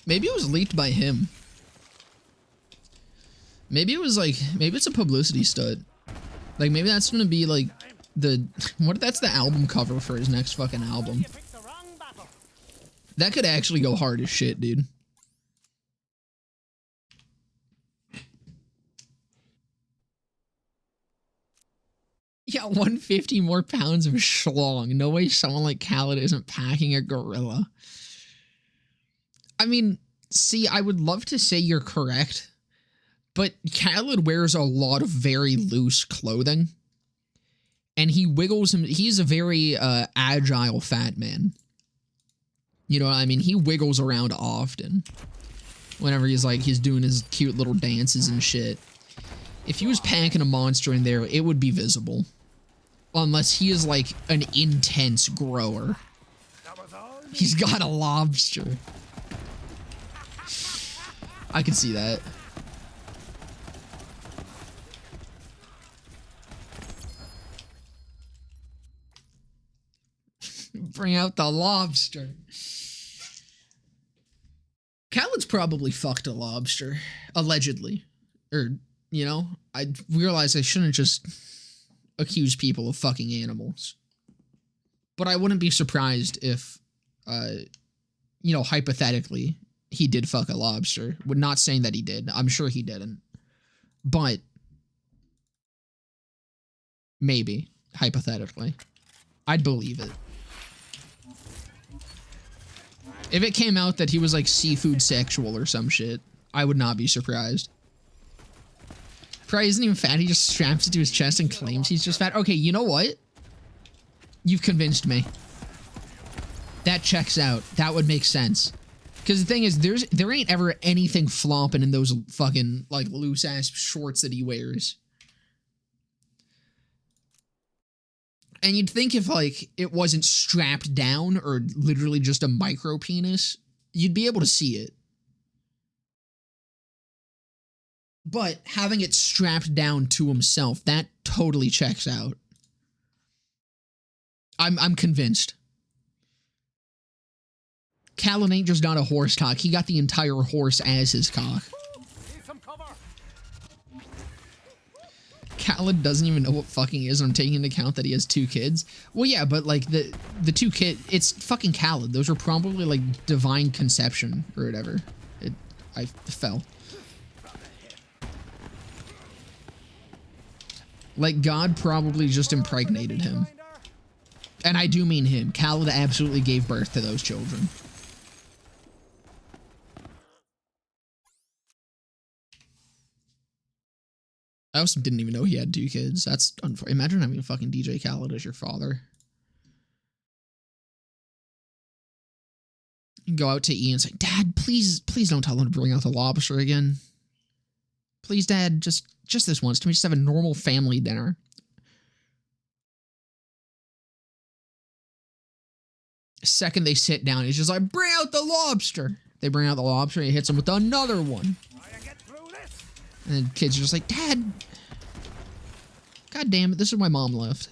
Maybe it was leaked by him. Maybe it was like, maybe it's a publicity stunt. Like, maybe that's gonna be like the, what if that's the album cover for his next fucking album? That could actually go hard as shit, dude. Yeah, 150 more pounds of schlong. No way someone like Khaled isn't packing a gorilla. I mean, see, I would love to say you're correct, but Khaled wears a lot of very loose clothing, and he wiggles him. He's a very agile fat man. You know what I mean? He wiggles around often whenever he's doing his cute little dances and shit. If he was packing a monster in there, it would be visible. Unless he is like an intense grower. He's got a lobster. I can see that. Bring out the lobster. Khaled's probably fucked a lobster, allegedly. Or, you know, I realize I shouldn't just accuse people of fucking animals. But I wouldn't be surprised if, you know, hypothetically, he did fuck a lobster. We're not saying that he did. I'm sure he didn't. But maybe, hypothetically. I'd believe it. If it came out that he was like seafood sexual or some shit, I would not be surprised. Probably isn't even fat, he just straps it to his chest and claims he's just fat. Okay, you know what? You've convinced me. That checks out. That would make sense. Because the thing is, there ain't ever anything flopping in those fucking, like, loose-ass shorts that he wears. And you'd think if, like, it wasn't strapped down or literally just a micro penis, you'd be able to see it. But having it strapped down to himself, that totally checks out. I'm convinced. Khaled ain't just not a horse cock. He got the entire horse as his cock. Khaled doesn't even know what fucking is. I'm taking into account that he has 2 kids. Well, yeah, but like the 2 kids, it's fucking Khaled. Those are probably like divine conception or whatever. I fell. Like God probably just impregnated him. And I do mean him. Khaled absolutely gave birth to those children. I also didn't even know he had 2 kids. That's unfortunate. Imagine having a fucking DJ Khaled as your father. You go out to E and say, Dad, please don't tell him to bring out the lobster again. Please, Dad, just this once. Can we just have a normal family dinner? Second they sit down, he's just like, bring out the lobster. They bring out the lobster and he hits him with another one. And then kids are just like, Dad, God damn it, this is why Mom left.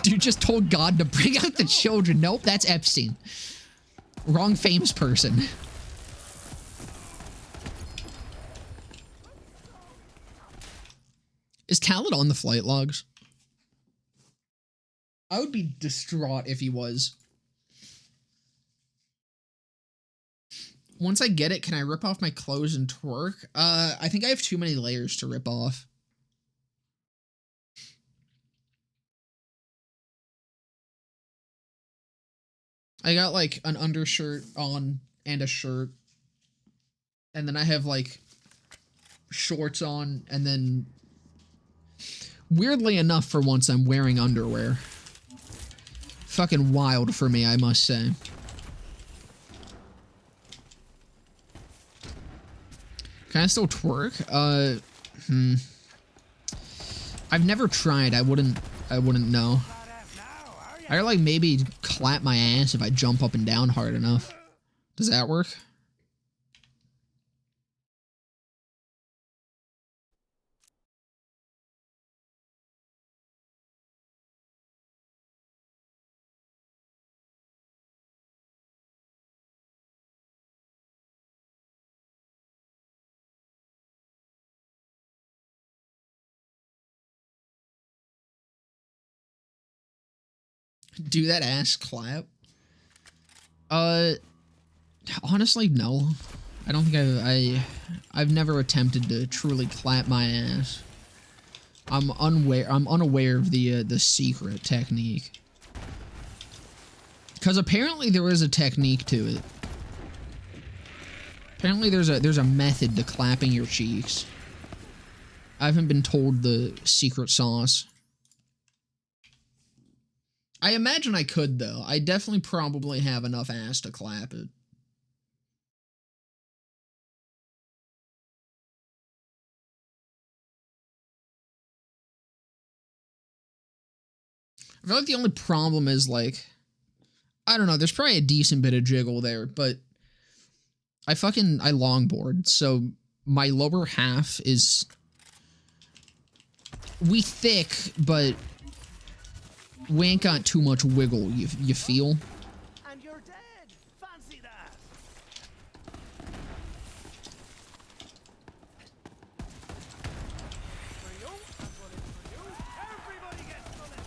Dude just told God to bring out the children. Nope, that's Epstein. Wrong famous person. Is Khaled on the flight logs? I would be distraught if he was. Once I get it, can I rip off my clothes and twerk? I think I have too many layers to rip off. I got like an undershirt on and a shirt. And then I have like shorts on and then weirdly enough for once I'm wearing underwear. Fucking wild for me, I must say. Can I still twerk? I've never tried. I wouldn't know. I like maybe clap my ass if I jump up and down hard enough. Does that work? Do that ass clap? Honestly, no. I don't think I've never attempted to truly clap my ass. I'm unaware of the secret technique. Because apparently there is a technique to it. Apparently there's a method to clapping your cheeks. I haven't been told the secret sauce. I imagine I could, though. I definitely probably have enough ass to clap it. I feel like the only problem is, like, I don't know, there's probably a decent bit of jiggle there, but I longboard, so my lower half is thick, but We ain't got too much wiggle, you feel? And you're dead. Fancy that. For you, I'm running for you. Everybody gets running.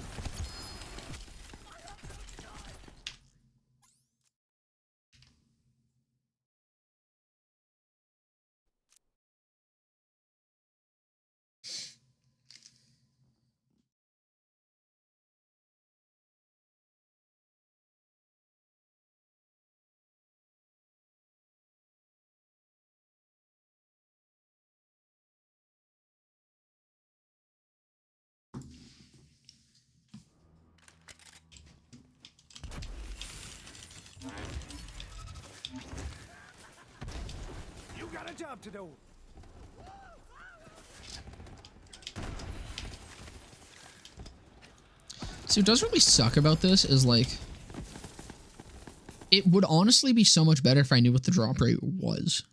You got a job to do. See, what does really suck about this is, like, it would honestly be so much better if I knew what the drop rate was.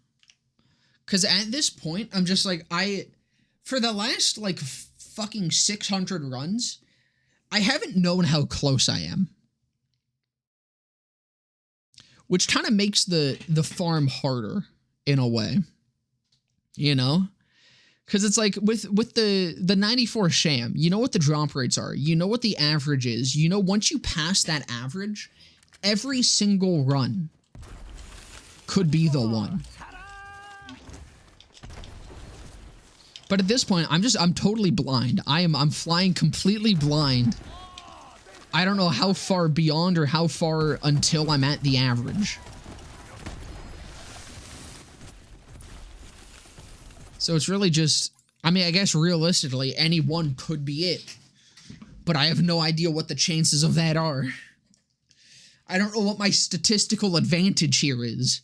Because at this point, I'm just like, for the last, like, fucking 600 runs, I haven't known how close I am. Which kind of makes the farm harder, in a way. You know? Because it's like, with the 94 sham, you know what the drop rates are. You know what the average is. You know, once you pass that average, every single run could be the one. But at this point, I'm totally blind. I'm flying completely blind. I don't know how far beyond or how far until I'm at the average. So it's really just, I mean, I guess realistically, any one could be it. But I have no idea what the chances of that are. I don't know what my statistical advantage here is.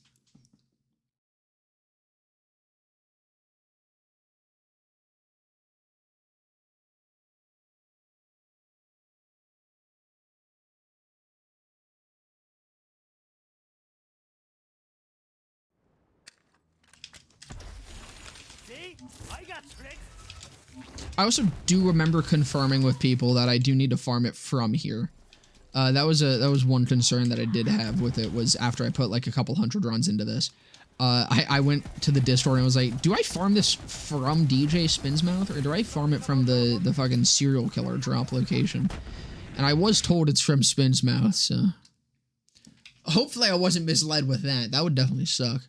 See? I got tricks. I also do remember confirming with people that I do need to farm it from here. That was one concern that I did have with it, was after I put like a couple hundred runs into this. I went to the Discord and I was like, do I farm this from DJ Spinsmouth, or do I farm it from the fucking serial killer drop location? And I was told it's from Spinsmouth, so hopefully I wasn't misled with that. That would definitely suck.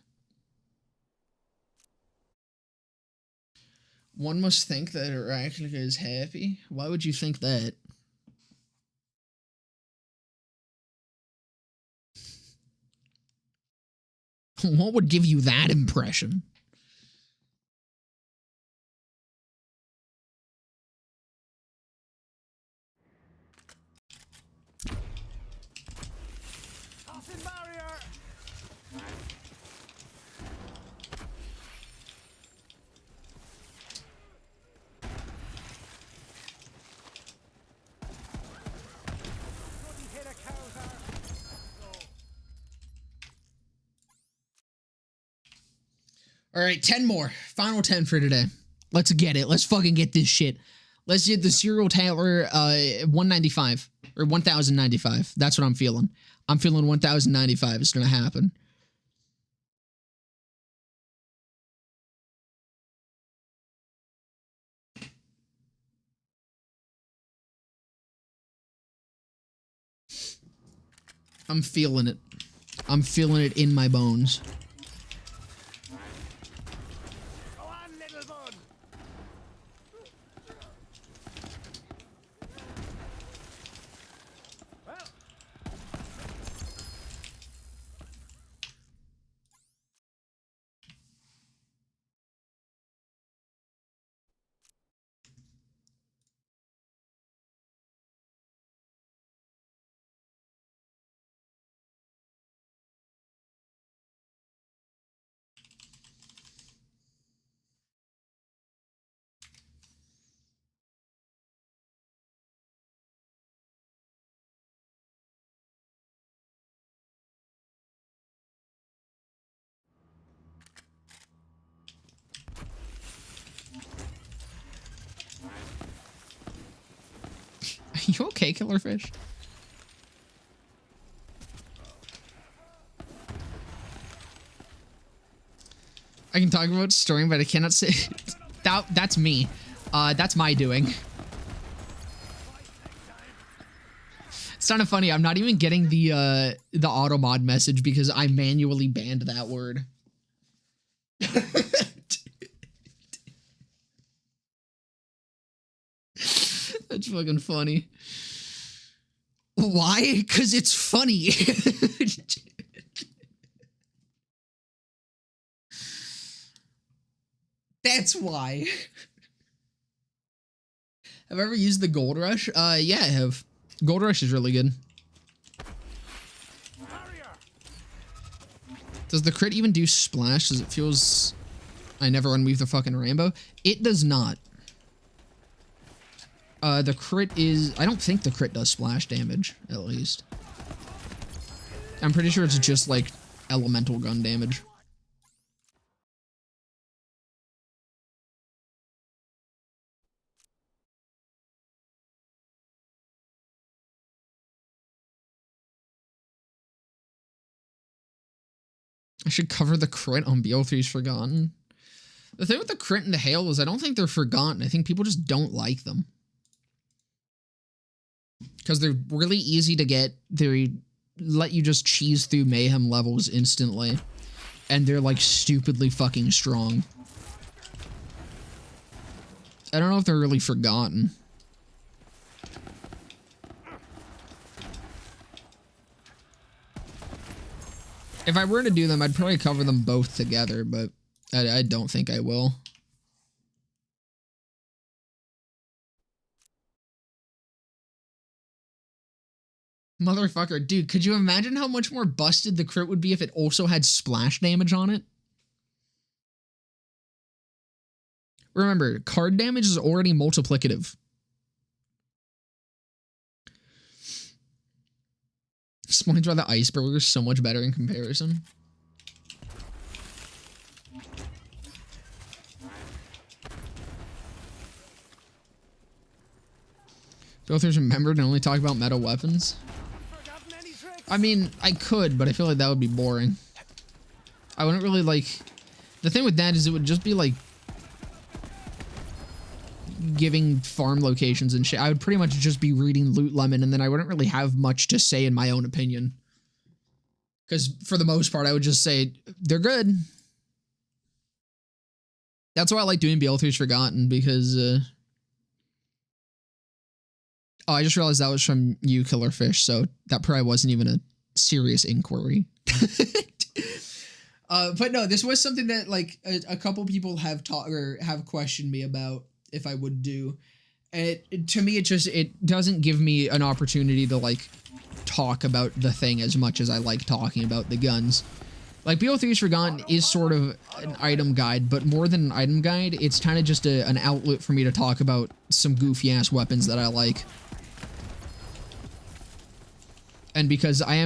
One must think that Arachnica is happy. Why would you think that? What would give you that impression? Tossing barrier. Bloody hit a Cowser. All right, 10 more. Final 10 for today. Let's get it. Let's fucking get this shit. Let's get the serial Tattler 195 or 1095. That's what I'm feeling. I'm feeling 1095 is going to happen. I'm feeling it. I'm feeling it in my bones. You okay, Killerfish? I can talk about storing, but I cannot say that's me. That's my doing. It's kind of funny. I'm not even getting the auto mod message because I manually banned that word. That's fucking funny. Why? Because it's funny. That's why. Have I ever used the Gold Rush? Yeah, I have. Gold Rush is really good. Does the crit even do splash? Does it feels... I never unweave the fucking rainbow? It does not. The crit is... I don't think the crit does splash damage, at least. I'm pretty sure it's just, like, elemental gun damage. I should cover the crit on BL3's Forgotten. The thing with the crit and the hail is I don't think they're forgotten. I think people just don't like them. Because they're really easy to get. They let you just cheese through mayhem levels instantly. And they're like stupidly fucking strong. I don't know if they're really forgotten. If I were to do them, I'd probably cover them both together, but I don't think I will. Motherfucker, dude, could you imagine how much more busted the crit would be if it also had splash damage on it? Remember, card damage is already multiplicative. Explains why the iceberg is so much better in comparison. Filters remembered and only talk about meta weapons. I mean, I could, but I feel like that would be boring. I wouldn't really like... The thing with that is it would just be like... giving farm locations and shit. I would pretty much just be reading Loot Lemon, and then I wouldn't really have much to say in my own opinion. Because for the most part, I would just say, they're good. That's why I like doing BL3's Forgotten, because... Oh, I just realized that was from you, Killerfish, so that probably wasn't even a serious inquiry. But no, this was something that, like, a couple people have taught or have questioned me about if I would do. And to me, it doesn't give me an opportunity to, like, talk about the thing as much as I like talking about the guns. Like, BL3's Forgotten is sort of an item guide, but more than an item guide, it's kind of just an outlet for me to talk about some goofy-ass weapons that I like. And because I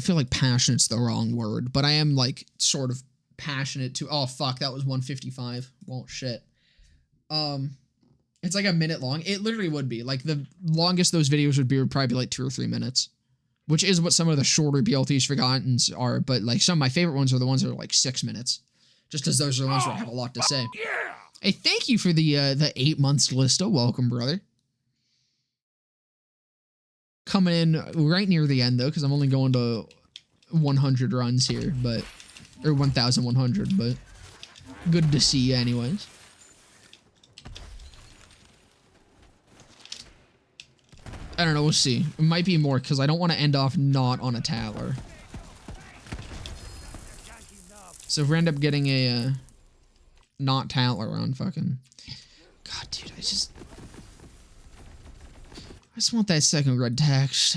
feel like passionate's the wrong word, but I am, like, sort of passionate to... Oh, fuck, that was 155. Well, shit. It's like a minute long. It literally would be. Like, the longest those videos would probably be, like, 2 or 3 minutes. Which is what some of the shorter BL3's Forgottens are, but, like, some of my favorite ones are the ones that are, like, 6 minutes. Just because those are the ones where I have a lot to say. Hey, thank you for the 8 months, Lista. Welcome, brother. Coming in right near the end, though, because I'm only going to 100 runs here, but... Or 1,100, but... Good to see you anyways. I don't know, we'll see. It might be more, because I don't want to end off not on a Tattler. So if we end up getting a... not Tattler on fucking... God, dude, I just want that second red text.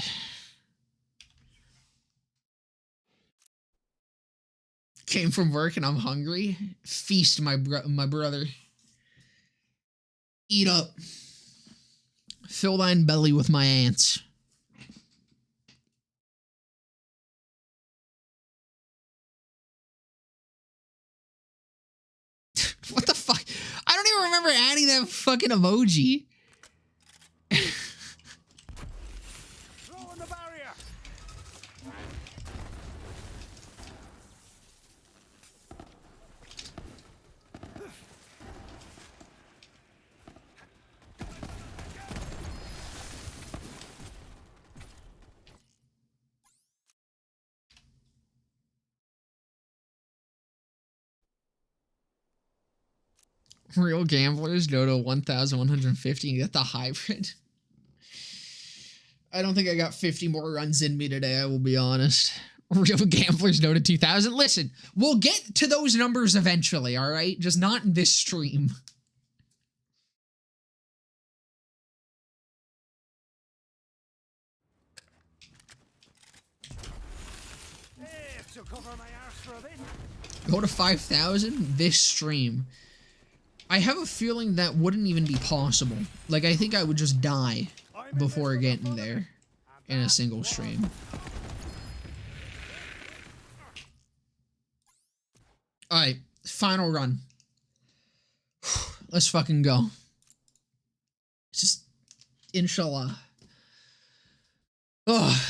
Came from work and I'm hungry. Feast, my brother. Eat up. Fill thine belly with my ants. What the fuck? I don't even remember adding that fucking emoji. Real gamblers go to 1,150 and get the hybrid. I don't think I got 50 more runs in me today, I will be honest. Real gamblers go to 2,000. Listen, we'll get to those numbers eventually, all right? Just not in this stream. If you'll cover my arse for a bit. Go to 5,000 this stream. I have a feeling that wouldn't even be possible. Like, I think I would just die before getting there in a single stream. Alright, final run. Let's fucking go. Just, inshallah. Ugh.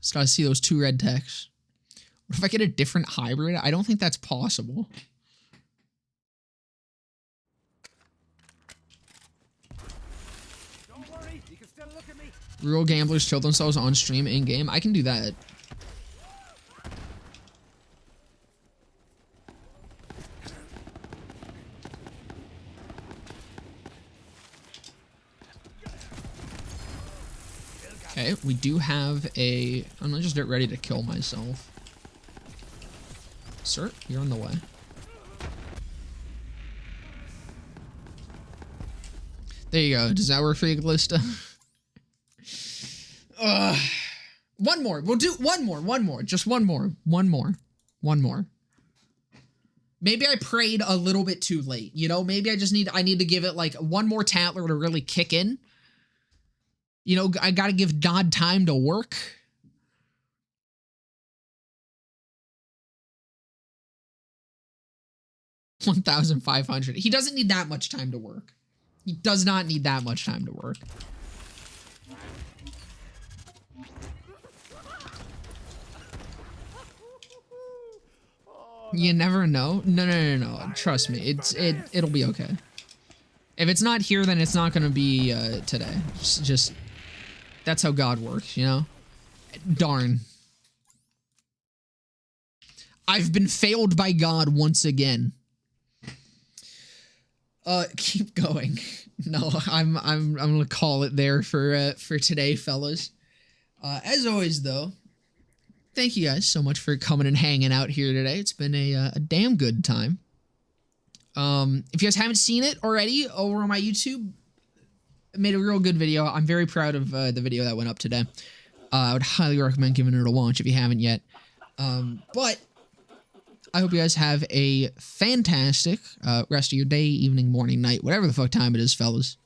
Just gotta see those 2 red techs. What if I get a different hybrid? I don't think that's possible. Don't worry, you can still look at me. Real gamblers kill themselves on stream in-game. I can do that. Okay, we do have a... I'm gonna just get ready to kill myself. Sir, you're on the way. There you go. Does that work for you, Glista? One more. We'll do one more. Just one more. One more. Maybe I prayed a little bit too late. You know, maybe I need to give it like one more Tattler to really kick in. You know, I gotta give God time to work. $1,500. He doesn't need that much time to work. He does not need that much time to work. You never know. No. Trust me. It'll be okay. If it's not here, then it's not gonna be today. Just that's how God works, you know? Darn. I've been failed by God once again. Keep going. No, I'm gonna call it there for today, fellas. As always, though, thank you guys so much for coming and hanging out here today. It's been a damn good time. If you guys haven't seen it already over on my YouTube, I made a real good video. I'm very proud of the video that went up today. I would highly recommend giving it a watch if you haven't yet. But I hope you guys have a fantastic rest of your day, evening, morning, night, whatever the fuck time it is, fellas.